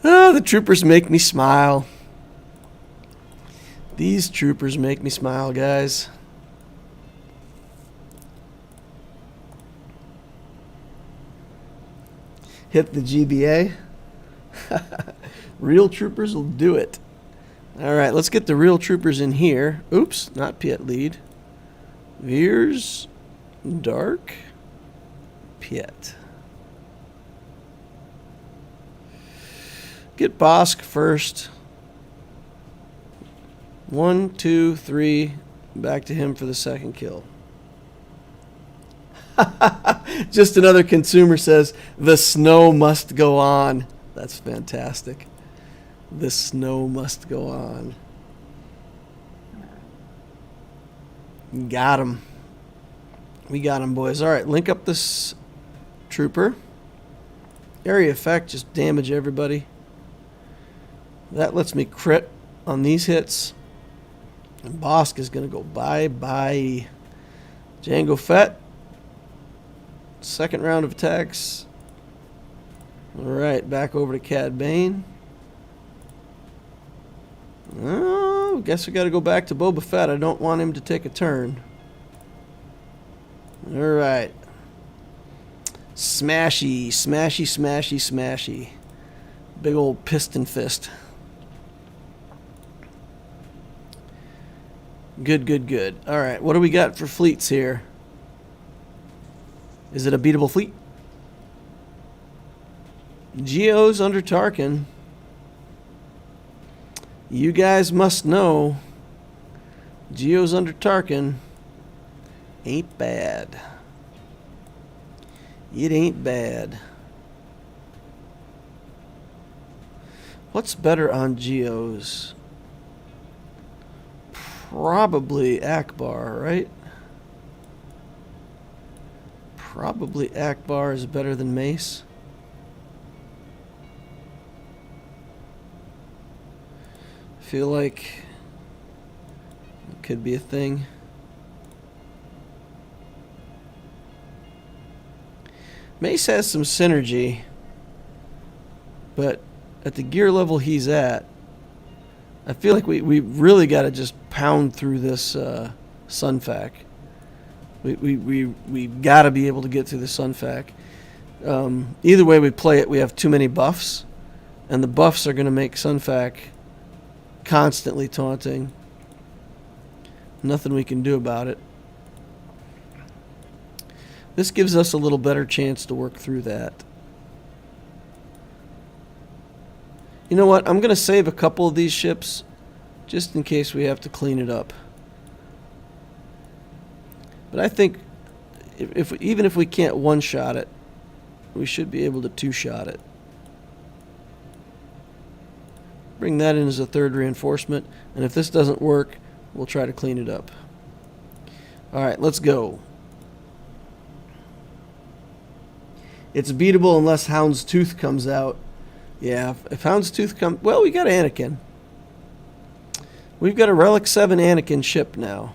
Oh, the troopers make me smile. These troopers make me smile, guys. Hit the GBA. Real troopers will do it. Alright, let's get the real troopers in here. Oops, not Piet lead. Veers, Dark, Piet. Get Bosk first. 1, 2, 3. Back to him for the second kill. Just another consumer says, the snow must go on. That's fantastic. The snow must go on. Got him. We got him, boys. Alright, link up this trooper. Area effect, just damage everybody. That lets me crit on these hits. And Bosk is going to go bye-bye. Jango Fett. Second round of attacks. Alright, back over to Cad Bane. Oh, guess we got to go back to Boba Fett. I don't want him to take a turn. Alright. Smashy, smashy, smashy, smashy. Big old piston fist. Good, good, good. Alright, what do we got for fleets here? Is it a beatable fleet? Geo's under Tarkin. You guys must know Geo's under Tarkin ain't bad. It ain't bad. What's better on Geo's? Probably Akbar, right? Probably Akbar is better than Mace. Feel like it could be a thing. Mace has some synergy, but at the gear level he's at, I feel like we really got to just pound through this Sunfac. We got to be able to get through the Sunfac. Either way we play it, we have too many buffs, and the buffs are going to make Sunfac constantly taunting. Nothing we can do about it. This gives us a little better chance to work through that. You know what? I'm going to save a couple of these ships just in case we have to clean it up. But I think even if we can't one-shot it, we should be able to two-shot it. Bring that in as a third reinforcement, and if this doesn't work, we'll try to clean it up. Alright, let's go. It's beatable unless Houndstooth comes out. Yeah, if Houndstooth comes... Well, we got Anakin. We've got a Relic 7 Anakin ship now.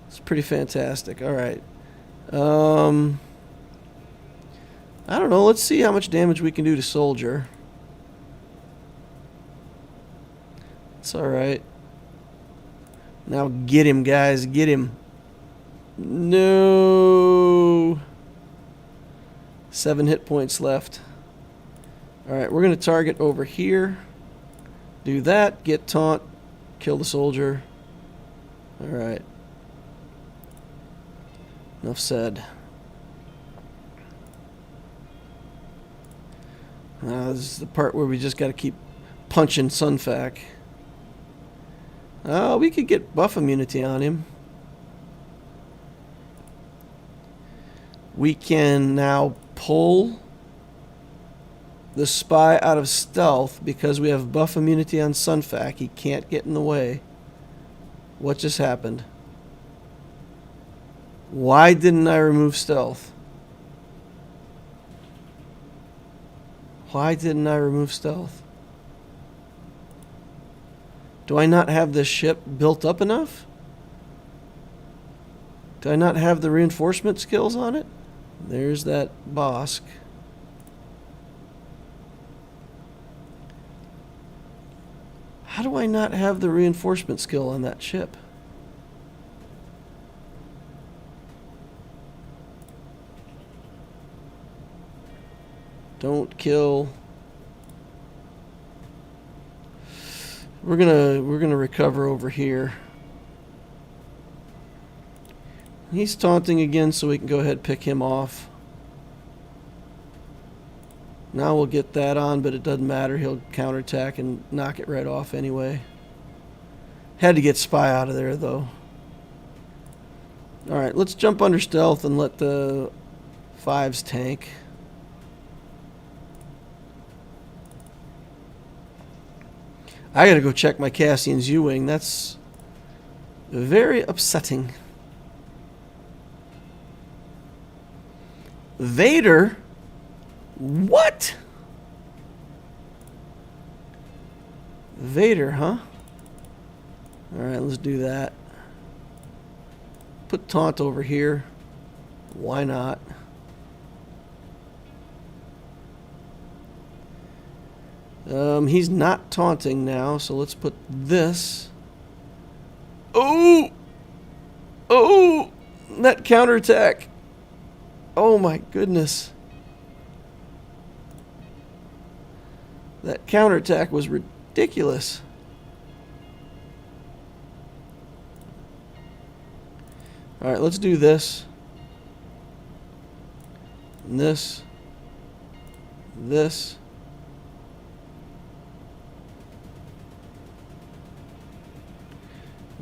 It's pretty fantastic. Alright. I don't know. Let's see how much damage we can do to Soldier. It's alright. Now get him, guys. Get him. No. 7 hit points left. Alright, we're going to target over here. Do that. Get taunt. Kill the soldier. Alright. Enough said. This is the part where we just got to keep punching Sunfac. We could get buff immunity on him. We can now pull the spy out of stealth because we have buff immunity on Sunfac. He can't get in the way. What just happened? Why didn't I remove stealth? Why didn't I remove stealth? Do I not have this ship built up enough? Do I not have the reinforcement skills on it? There's that Bosk. How do I not have the reinforcement skill on that ship? Don't kill. We're gonna recover over here. He's taunting again, so we can go ahead and pick him off. Now we'll get that on, but it doesn't matter. He'll counterattack and knock it right off anyway. Had to get spy out of there, though. Alright, let's jump under stealth and let the 5s tank. I gotta go check my Cassian's U-Wing. That's very upsetting. Vader? What? Vader, huh? Alright, let's do that. Put taunt over here. Why not? He's not taunting now, so let's put this. Oh! Oh! That counterattack. Oh my goodness. That counterattack was ridiculous. Alright, let's do this. And this. This.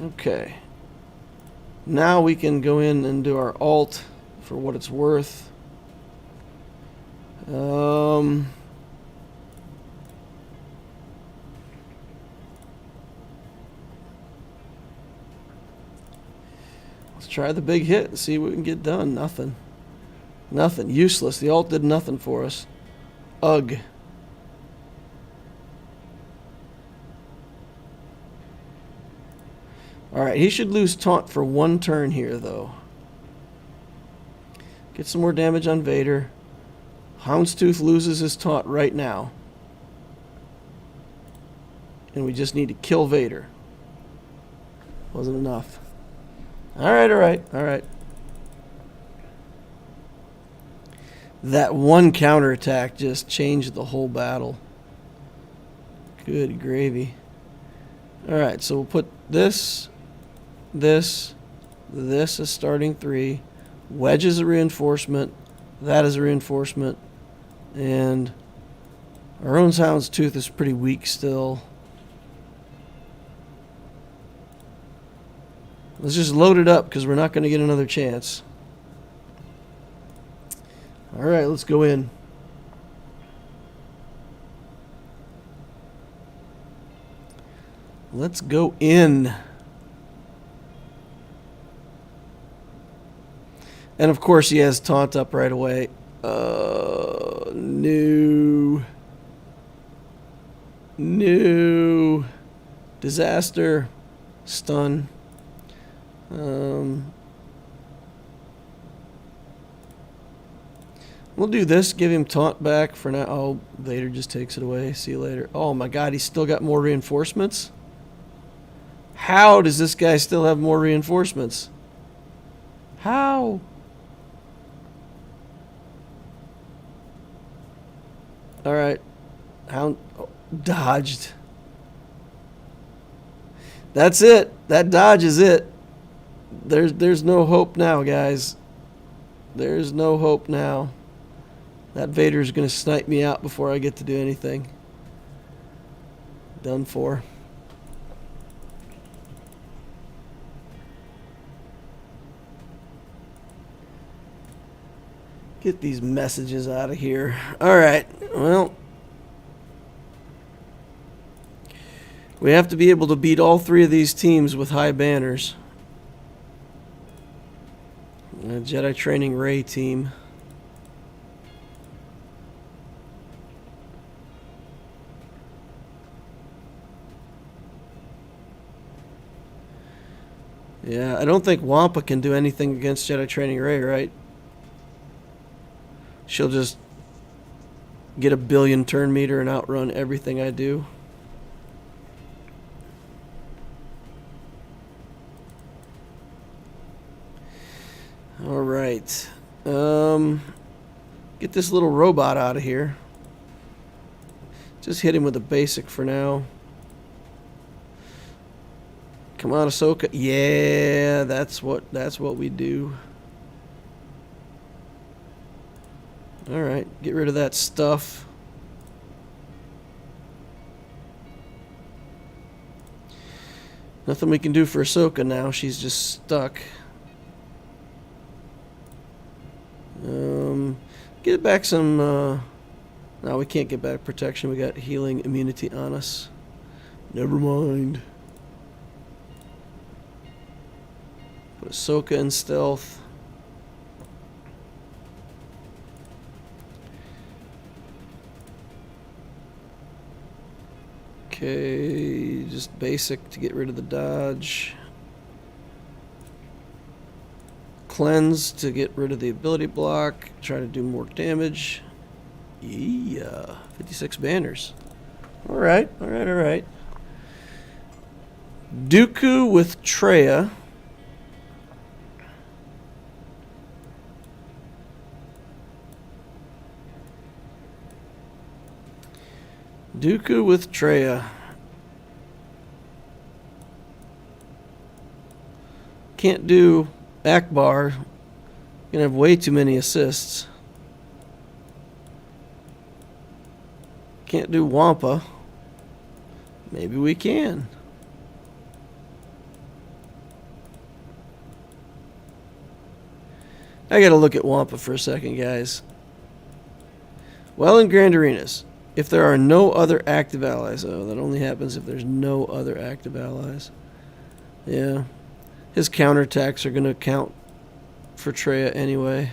Okay. Now we can go in and do our alt for what it's worth. Let's try the big hit and see what we can get done. Nothing. Nothing. Useless. The alt did nothing for us. Ugh. Alright, he should lose taunt for one turn here, though. Get some more damage on Vader. Houndstooth loses his taunt right now. And we just need to kill Vader. Wasn't enough. Alright, alright, alright. That one counterattack just changed the whole battle. Good gravy. Alright, so we'll put this... This is starting 3. Wedge is a reinforcement. That is a reinforcement. And our own Houndstooth is pretty weak still. Let's just load it up because we're not going to get another chance. Alright, let's go in. Let's go in. And of course he has taunt up right away. No. No. Disaster. Stun. We'll do this. Give him taunt back for now. Oh, Vader just takes it away. See you later. Oh my god, he's still got more reinforcements? How does this guy still have more reinforcements? How? Alright. Hound dodged. That's it. That dodge is it. There's no hope now, guys. There's no hope now. That Vader's gonna snipe me out before I get to do anything. Done for. Get these messages out of here. Alright, well. We have to be able to beat all three of these teams with high banners. A Jedi Training Ray team. Yeah, I don't think Wampa can do anything against Jedi Training Ray, right? She'll just get a billion turn meter and outrun everything I do. Alright. Get this little robot out of here. Just hit him with a basic for now. Come on, Ahsoka. Yeah, that's what we do. Alright, get rid of that stuff. Nothing we can do for Ahsoka now. She's just stuck. Get back some... no, we can't get back protection. We got healing immunity on us. Never mind. Put Ahsoka in stealth. Okay, just basic to get rid of the dodge. Cleanse to get rid of the ability block. Try to do more damage. Yeah, 56 banners. Alright, alright, alright. Dooku with Traya. Dooku with Traya. Can't do Akbar. Gonna have way too many assists. Can't do Wampa. Maybe we can. I gotta look at Wampa for a second, guys. Well, in Grand Arenas, if there are no other active allies... Oh, that only happens if there's no other active allies. Yeah. His counterattacks are going to count for Traya anyway.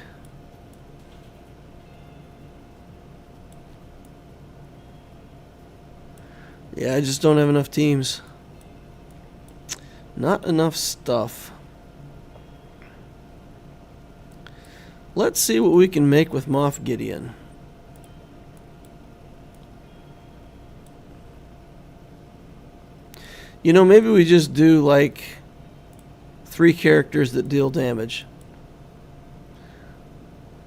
Yeah, I just don't have enough teams. Not enough stuff. Let's see what we can make with Moff Gideon. You know, maybe we just do like 3 characters that deal damage.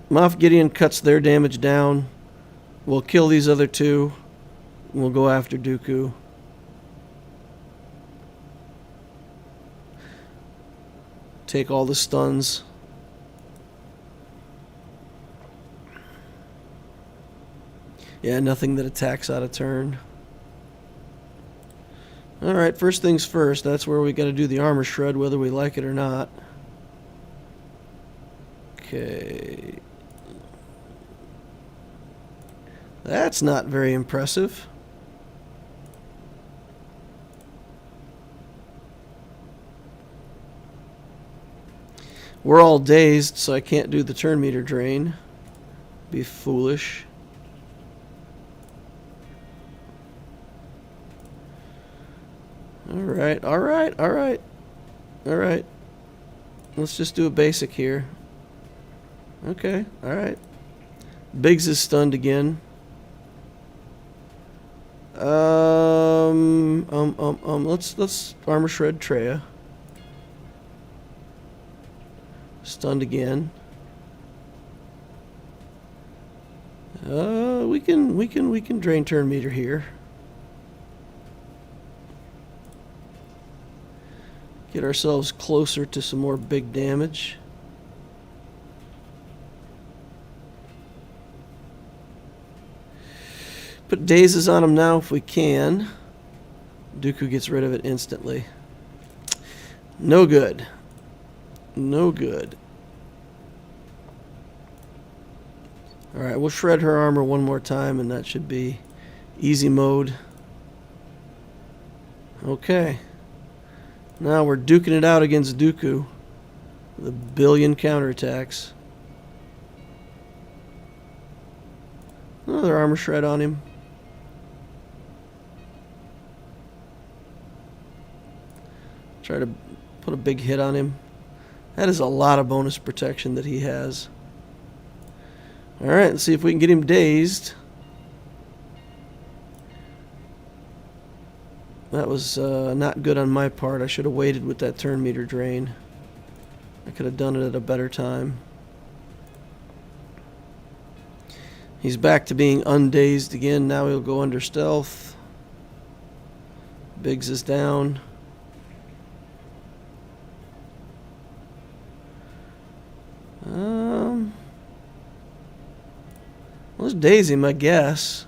Moff Gideon cuts their damage down. We'll kill these other 2. And we'll go after Dooku. Take all the stuns. Yeah, nothing that attacks out of turn. Alright, first things first. That's where we got to do the armor shred, whether we like it or not. Okay. That's not very impressive. We're all dazed, so I can't do the turn meter drain. Be foolish. Alright, alright, alright. Alright. Let's just do a basic here. Okay, alright. Biggs is stunned again. Let's armor shred Treya. Stunned again. We can drain turn meter here. Get ourselves closer to some more big damage. Put dazes on him now if we can. Dooku gets rid of it instantly. No good. No good. Alright, we'll shred her armor one more time and that should be easy mode. Okay. Now we're duking it out against Dooku with 1 billion counterattacks. Another armor shred on him. Try to put a big hit on him. That is a lot of bonus protection that he has. Alright, let's see if we can get him dazed. That was not good on my part. I should have waited with that turn meter drain. I could have done it at a better time. He's back to being undazed again. Now he'll go under stealth. Biggs is down. Let's daze him, I guess.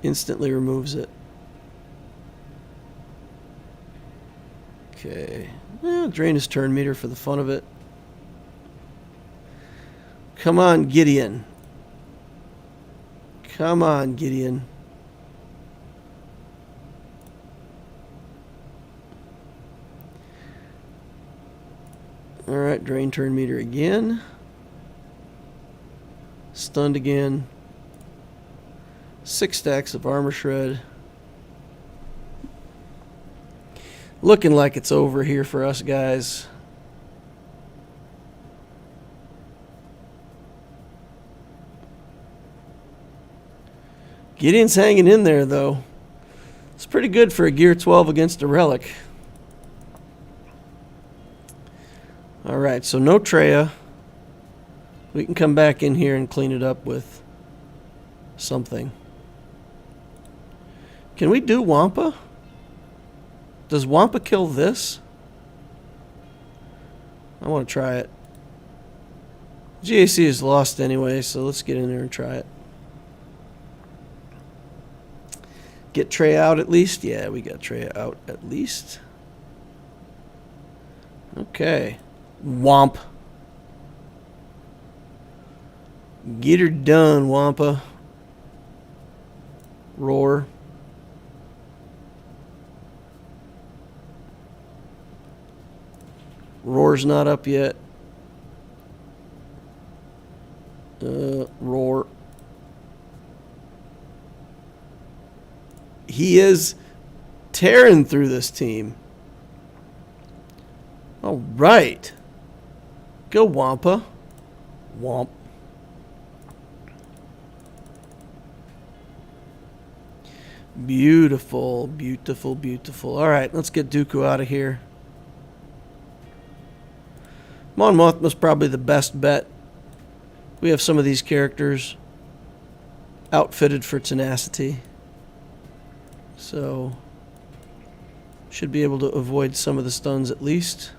Instantly removes it. Okay. Drain his turn meter for the fun of it. Come on, Gideon. Come on, Gideon. Alright, drain turn meter again. Stunned again. 6 stacks of armor shred. Looking like it's over here for us, guys. Gideon's hanging in there, though. It's pretty good for a Gear 12 against a Relic. Alright, so no Treya. We can come back in here and clean it up with something. Can we do Wampa? Does Wampa kill this? I want to try it. GAC is lost anyway, so let's get in there and try it. Get Treya out at least? Yeah, we got Treya out at least. Okay. Womp. Get her done, Wampa. Roar. Roar's not up yet. Roar. He is tearing through this team. All right. Go, Wampa. Womp. Beautiful, beautiful, beautiful. All right, let's get Dooku out of here. Mon Mothma's probably the best bet. We have some of these characters outfitted for tenacity. So, should be able to avoid some of the stuns at least.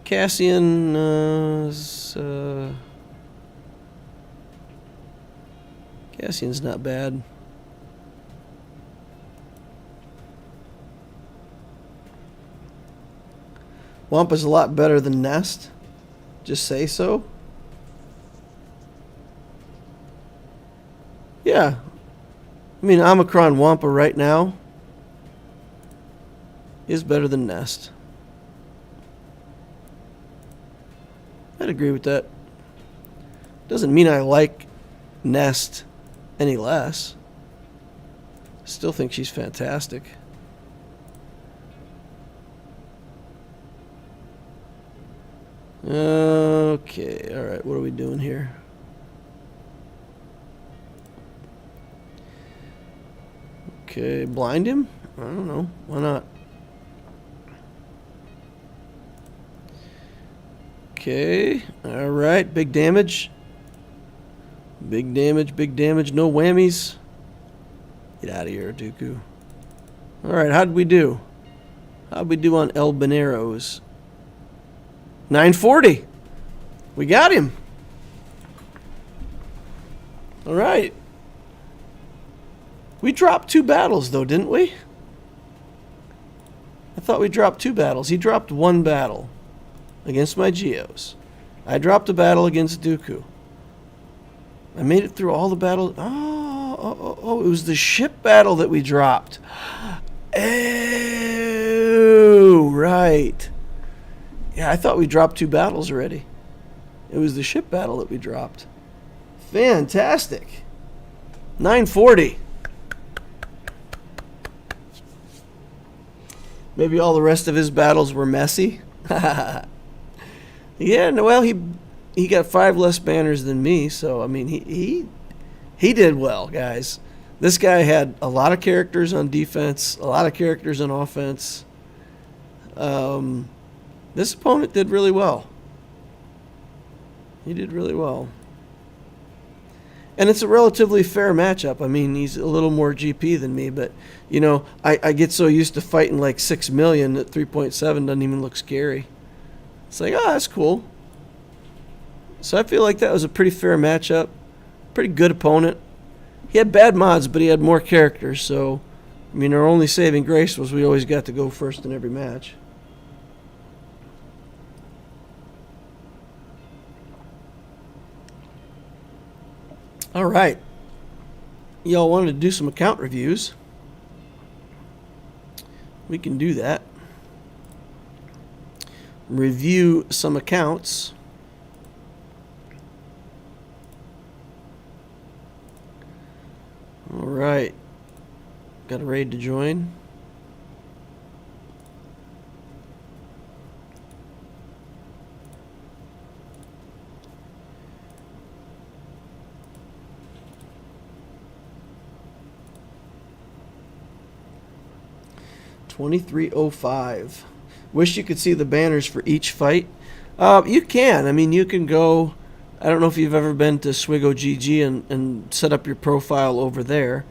Cassian Cassian's not bad. Wampa's a lot better than Nest. Just say so. Yeah. I mean, Omicron Wampa right now is better than Nest. I'd agree with that. Doesn't mean I like Nest any less. Still think she's fantastic. Okay, alright, what are we doing here? Okay, blind him? I don't know. Why not? Okay, alright, big damage. Big damage, big damage, no whammies. Get out of here, Dooku. Alright, how'd we do? How'd we do on El Baneros? 940. We got him. Alright. We dropped 2 battles, though, didn't we? I thought we dropped 2 battles. He dropped 1 battle against my Geos. I dropped a battle against Dooku. I made it through all the battles. Oh, it was the ship battle that we dropped. Oh, right. Yeah, I thought we dropped 2 battles already. It was the ship battle that we dropped. Fantastic. 940. Maybe all the rest of his battles were messy. Yeah, no, well, he got 5 less banners than me, so I mean he did well, guys. This guy had a lot of characters on defense, a lot of characters on offense. This opponent did really well. He did really well. And it's a relatively fair matchup. I mean, he's a little more GP than me, but, you know, I get so used to fighting like 6 million that 3.7 doesn't even look scary. It's like, oh, that's cool. So I feel like that was a pretty fair matchup. Pretty good opponent. He had bad mods, but he had more characters, so, I mean, our only saving grace was we always got to go first in every match. All right. Y'all wanted to do some account reviews. We can do that. Review some accounts. All right. Got a raid to join. $23.05. Wish you could see the banners for each fight. You can. I mean, you can go. I don't know if you've ever been to Swgoh GG and set up your profile over there.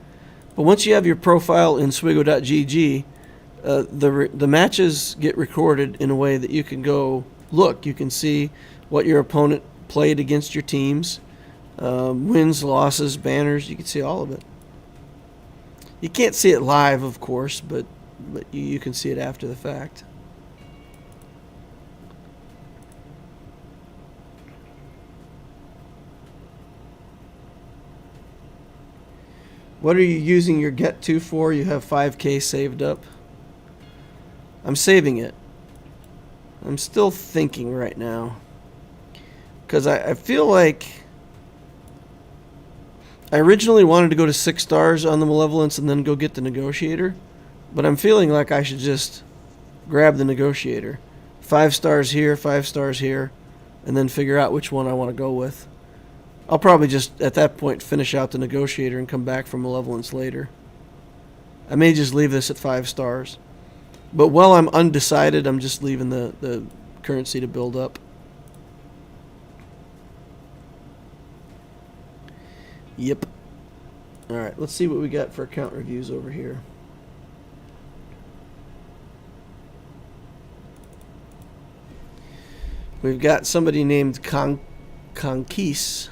But once you have your profile in Swgoh.gg, the matches get recorded in a way that you can go look. You can see what your opponent played against your teams, wins, losses, banners. You can see all of it. You can't see it live, of course, but you can see it after the fact. What are you using your get to for? You have 5K saved up. I'm saving it. I'm still thinking right now. Because I feel like I originally wanted to go to 6 stars on the Malevolence and then go get the Negotiator. But I'm feeling like I should just grab the Negotiator. 5 stars here, 5 stars here, and then figure out which one I want to go with. I'll probably just, at that point, finish out the Negotiator and come back for Malevolence later. I may just leave this at 5 stars. But while I'm undecided, I'm just leaving the currency to build up. Yep. Alright, let's see what we got for account reviews over here. We've got somebody named Conquistador,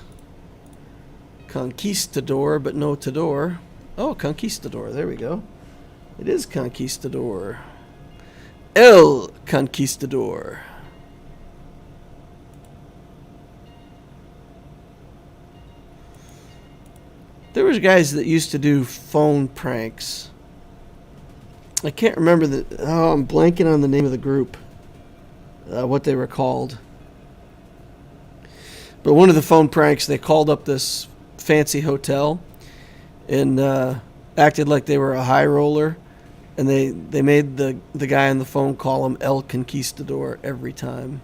but no Tador. Oh, Conquistador. There we go. It is Conquistador. El Conquistador. There was guys that used to do phone pranks. I can't remember the... Oh, I'm blanking on the name of the group. What they were called. But one of the phone pranks, they called up this fancy hotel and acted like they were a high roller. And they made the guy on the phone call him El Conquistador every time.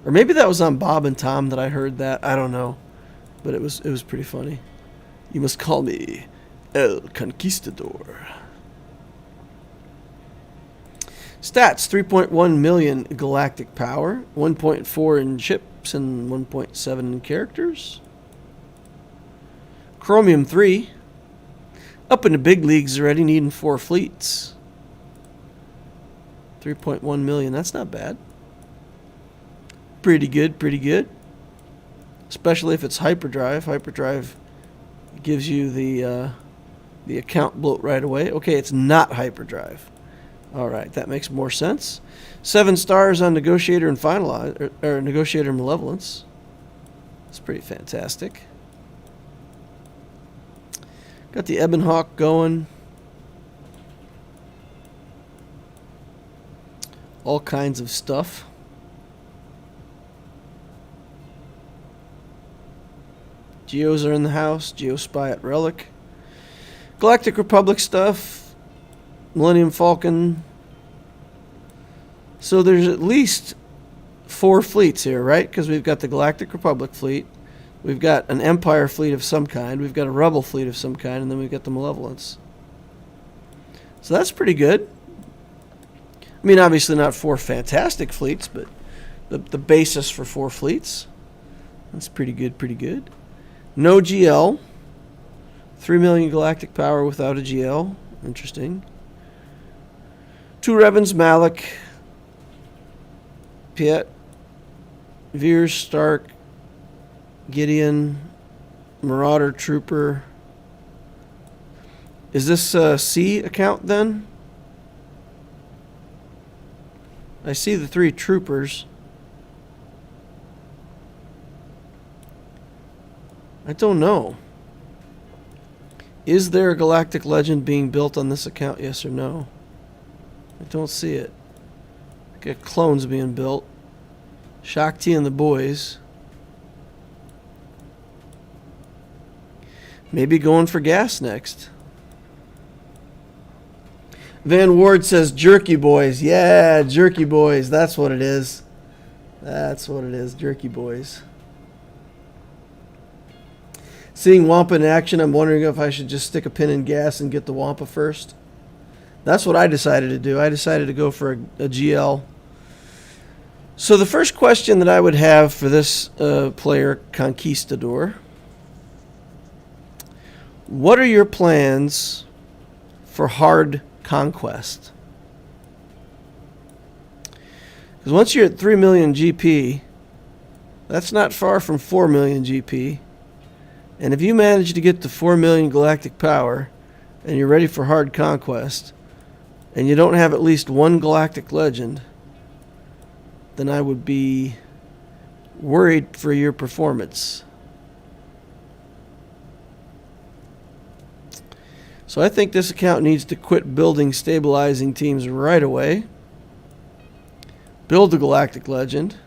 Or maybe that was on Bob and Tom that I heard that. I don't know. But it was pretty funny. You must call me El Conquistador. Stats, 3.1 million galactic power, 1.4 in chips, and 1.7 in characters. Chromium 3. Up in the big leagues already, needing 4 fleets. 3.1 million, that's not bad. Pretty good, pretty good. Especially if it's hyperdrive. Hyperdrive gives you the account bloat right away. Okay, it's not hyperdrive. All right, that makes more sense. 7 stars on Negotiator and Finalize, or Negotiator and Malevolence. That's pretty fantastic. Got the Ebon Hawk going. All kinds of stuff. Geos are in the house. Geospy at Relic. Galactic Republic stuff. Millennium Falcon. So there's at least 4 fleets here, right? Because we've got the Galactic Republic fleet. We've got an Empire fleet of some kind. We've got a Rebel fleet of some kind. And then we've got the Malevolence. So that's pretty good. I mean, obviously not 4 fantastic fleets, but the basis for 4 fleets. That's pretty good, pretty good. No GL. 3 million galactic power without a GL. Interesting. 2 Revens, Malik, Piet, Veers, Stark, Gideon, Marauder, Trooper. Is this a C account then? I see the 3 Troopers. I don't know. Is there a Galactic Legend being built on this account, yes or no? I don't see it. Got clones being built. Shakti and the boys. Maybe going for gas next. Van Ward says Jerky Boys. Yeah, Jerky Boys. That's what it is. That's what it is. Jerky Boys. Seeing Wampa in action, I'm wondering if I should just stick a pin in gas and get the Wampa first. That's what I decided to do. I decided to go for a GL. So the first question that I would have for this player, Conquistador, what are your plans for hard conquest? Because once you're at 3 million GP, that's not far from 4 million GP. And if you manage to get to 4 million galactic power and you're ready for hard conquest, and you don't have at least 1 galactic legend, then I would be worried for your performance. So I think this account needs to quit building stabilizing teams right away. Build the galactic legend.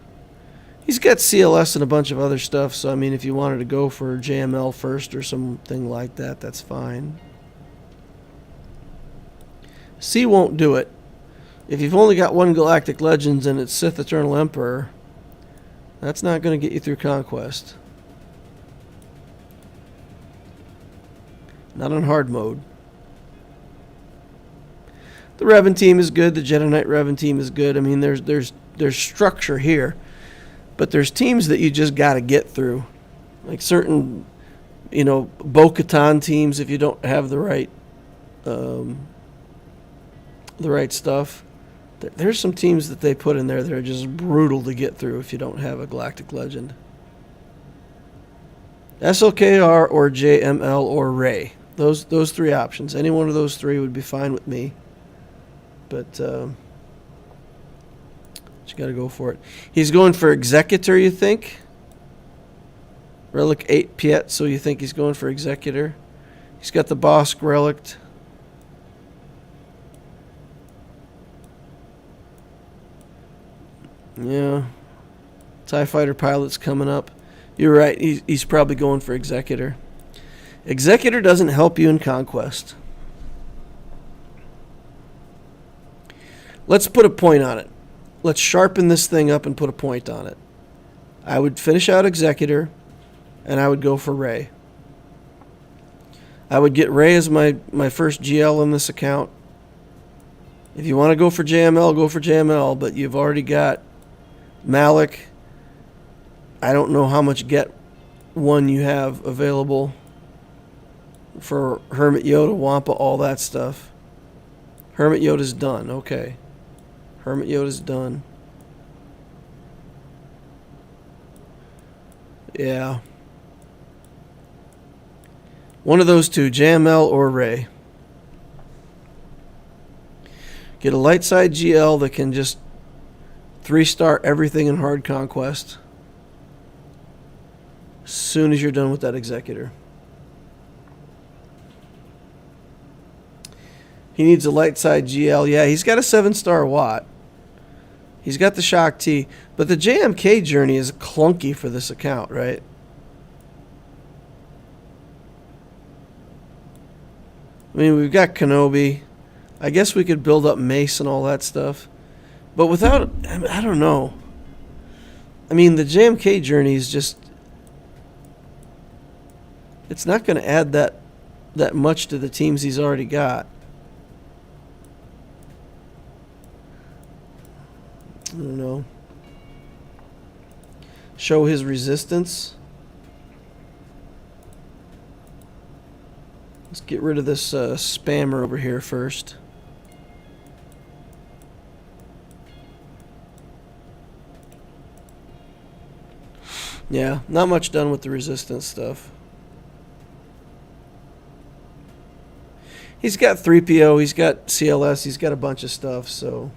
He's got CLS and a bunch of other stuff, so I mean if you wanted to go for JML first or something like that, that's fine. C won't do it. If you've only got 1 Galactic Legends and it's Sith Eternal Emperor, that's not going to get you through Conquest. Not on hard mode. The Revan team is good. The Jedi Knight Revan team is good. I mean, there's structure here. But there's teams that you just got to get through. Like certain, Bo-Katan teams, if you don't have the right stuff. There's some teams that they put in there that are just brutal to get through if you don't have a Galactic Legend. SLKR or JML or Ray. Those three options. Any one of those three would be fine with me. But you got to go for it. He's going for Executor, you think? Relic 8 Piet, so you think he's going for Executor? He's got the Bosk Relic. Yeah. TIE Fighter Pilot's coming up. You're right. He's probably going for Executor. Executor doesn't help you in Conquest. Let's put a point on it. Let's sharpen this thing up and put a point on it. I would finish out Executor, and I would go for Ray. I would get Ray as my first GL in this account. If you want to go for JML, go for JML, but you've already got Malik. I don't know how much Get 1 you have available for Hermit Yoda, Wampa, all that stuff. Hermit Yoda's done. Okay. Hermit Yoda's done. Yeah. One of those two, JML or Ray. Get a light side GL that can just 3-star everything in hard conquest as soon as you're done with that Executor. He needs a light side GL. Yeah, he's got a 7-star Watt. He's got the Shock T. But the JMK journey is clunky for this account, right? I mean, we've got Kenobi. I guess we could build up Mace and all that stuff. But without, I don't know. I mean, the JMK journey is just, it's not going to add that much to the teams he's already got. I don't know. Show his resistance. Let's get rid of this spammer over here first. Yeah, not much done with the resistance stuff. He's got 3PO, he's got CLS, he's got a bunch of stuff, so...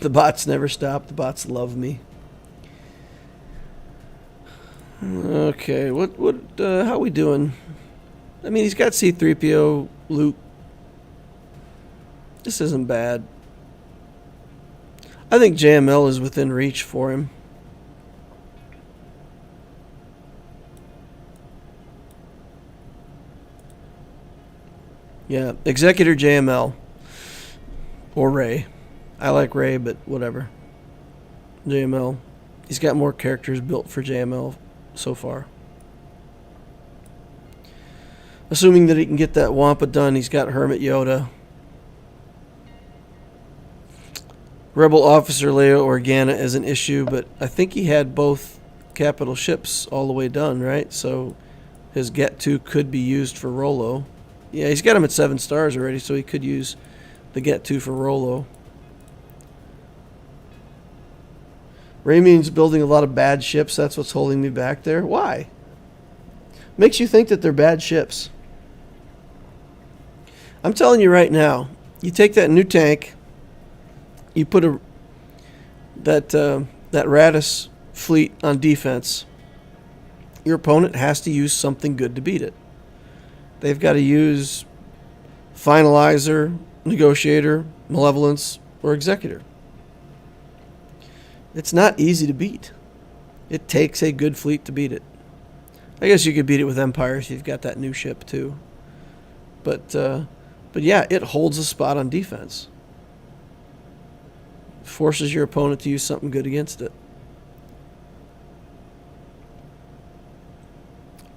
The bots never stop. The bots love me. Okay, how we doing? I mean, he's got C-3PO, Luke. This isn't bad. I think JML is within reach for him. Yeah, Executor JML. Or Ray. I like Ray, but whatever. JML. He's got more characters built for JML so far. Assuming that he can get that Wampa done, he's got Hermit Yoda. Rebel Officer Leia Organa is an issue, but I think he had both capital ships all the way done, right? So his Get 2 could be used for Rolo. Yeah, he's got him at 7 stars already, so he could use the Get 2 for Rolo. Raymond's building a lot of bad ships. That's what's holding me back there. Why? Makes you think that they're bad ships. I'm telling you right now, you take that new tank, you put that Raddus fleet on defense, your opponent has to use something good to beat it. They've got to use Finalizer, Negotiator, Malevolence, or Executor. It's not easy to beat. It takes a good fleet to beat it. I guess you could beat it with Empire if you've got that new ship too. But yeah, it holds a spot on defense. Forces your opponent to use something good against it.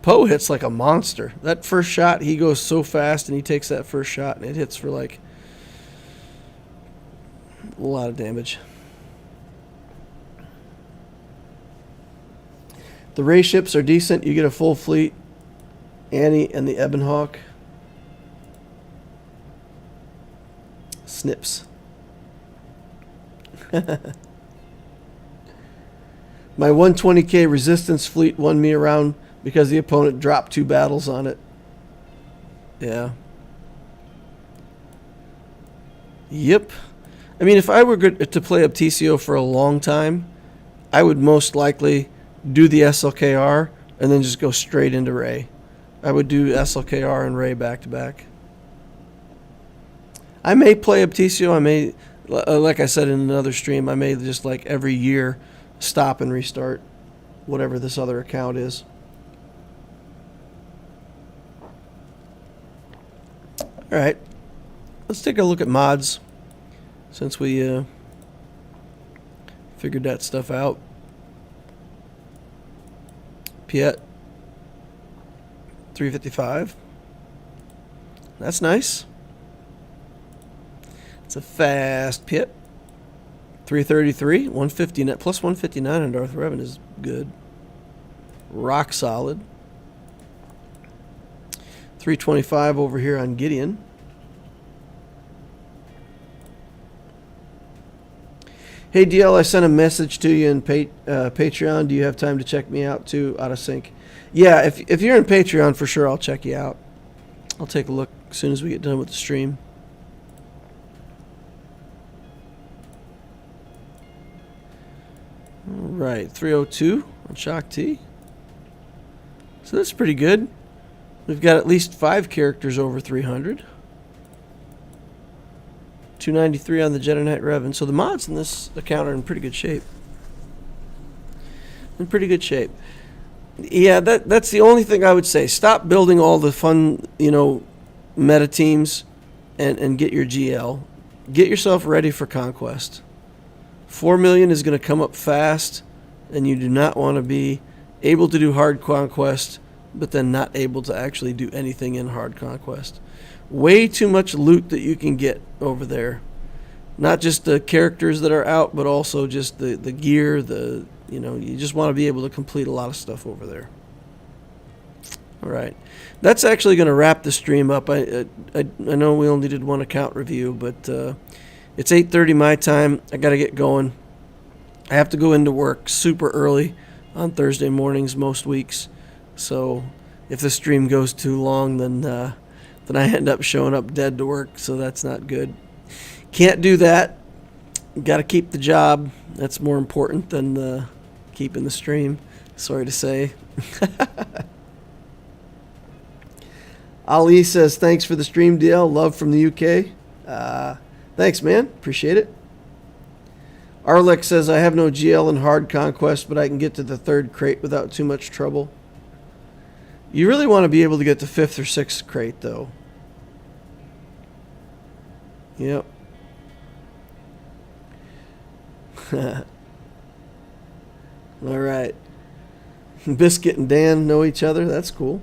Poe hits like a monster. That first shot, he goes so fast and he takes that first shot and it hits for like a lot of damage. The Ray ships are decent. You get a full fleet. Annie and the Ebon Hawk. Snips. My 120k resistance fleet won me around because the opponent dropped 2 battles on it. Yeah. Yep. I mean, if I were to play up TCO for a long time, I would most likely do the SLKR and then just go straight into Ray. I would do SLKR and Ray back to back. I may play up TCO. I may, like I said in another stream, I may just like every year stop and restart whatever this other account is. All right, let's take a look at mods since we figured that stuff out. Piet 355. That's nice. It's a fast Piet. 333, 150 net plus 159 on Darth Revan is good. Rock solid. 325 over here on Gideon. Hey DL, I sent a message to you in Patreon. Do you have time to check me out too? Out of sync. Yeah, if you're in Patreon, for sure I'll check you out. I'll take a look as soon as we get done with the stream. All right, 302 on Shock T. So that's pretty good. We've got at least 5 characters over 300. 293 on the Jedi Knight Revan. So the mods in this account are in pretty good shape. In pretty good shape. Yeah, that's the only thing I would say. Stop building all the fun, meta teams and get your GL. Get yourself ready for Conquest. 4 million is going to come up fast, and you do not want to be able to do hard Conquest, but then not able to actually do anything in hard Conquest. Way too much loot that you can get over there. Not just the characters that are out, but also just the gear, you just want to be able to complete a lot of stuff over there. All right. That's actually going to wrap the stream up. I know we only did one account review, but it's 8:30 my time. I got to get going. I have to go into work super early on Thursday mornings most weeks. So if the stream goes too long, then I end up showing up dead to work, so that's not good. Can't do that. Got to keep the job. That's more important than keeping the stream. Sorry to say. Ali says, thanks for the stream, DL. Love from the UK. Thanks, man. Appreciate it. Arlex says, I have no GL in hard Conquest, but I can get to the 3rd crate without too much trouble. You really want to be able to get the 5th or 6th crate, though. Yep. All right. Biscuit and Dan know each other. That's cool.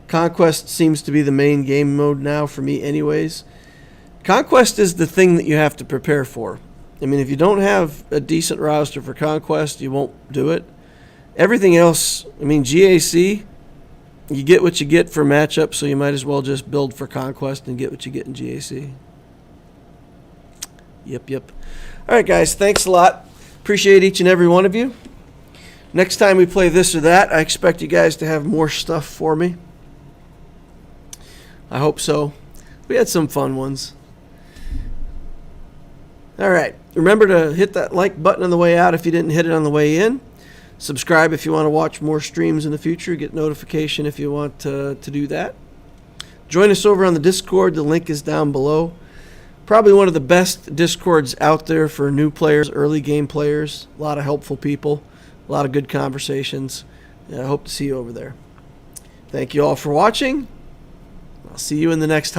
Conquest seems to be the main game mode now for me anyways. Conquest is the thing that you have to prepare for. I mean, if you don't have a decent roster for Conquest, you won't do it. Everything else, I mean, GAC, you get what you get for matchup, so you might as well just build for Conquest and get what you get in GAC. Yep. All right, guys, thanks a lot. Appreciate each and every one of you. Next time we play this or that, I expect you guys to have more stuff for me. I hope so. We had some fun ones. All right. Remember to hit that like button on the way out if you didn't hit it on the way in. Subscribe if you want to watch more streams in the future. Get notification if you want to do that. Join us over on the Discord. The link is down below. Probably one of the best Discords out there for new players, early game players. A lot of helpful people. A lot of good conversations. I hope to see you over there. Thank you all for watching. I'll see you in the next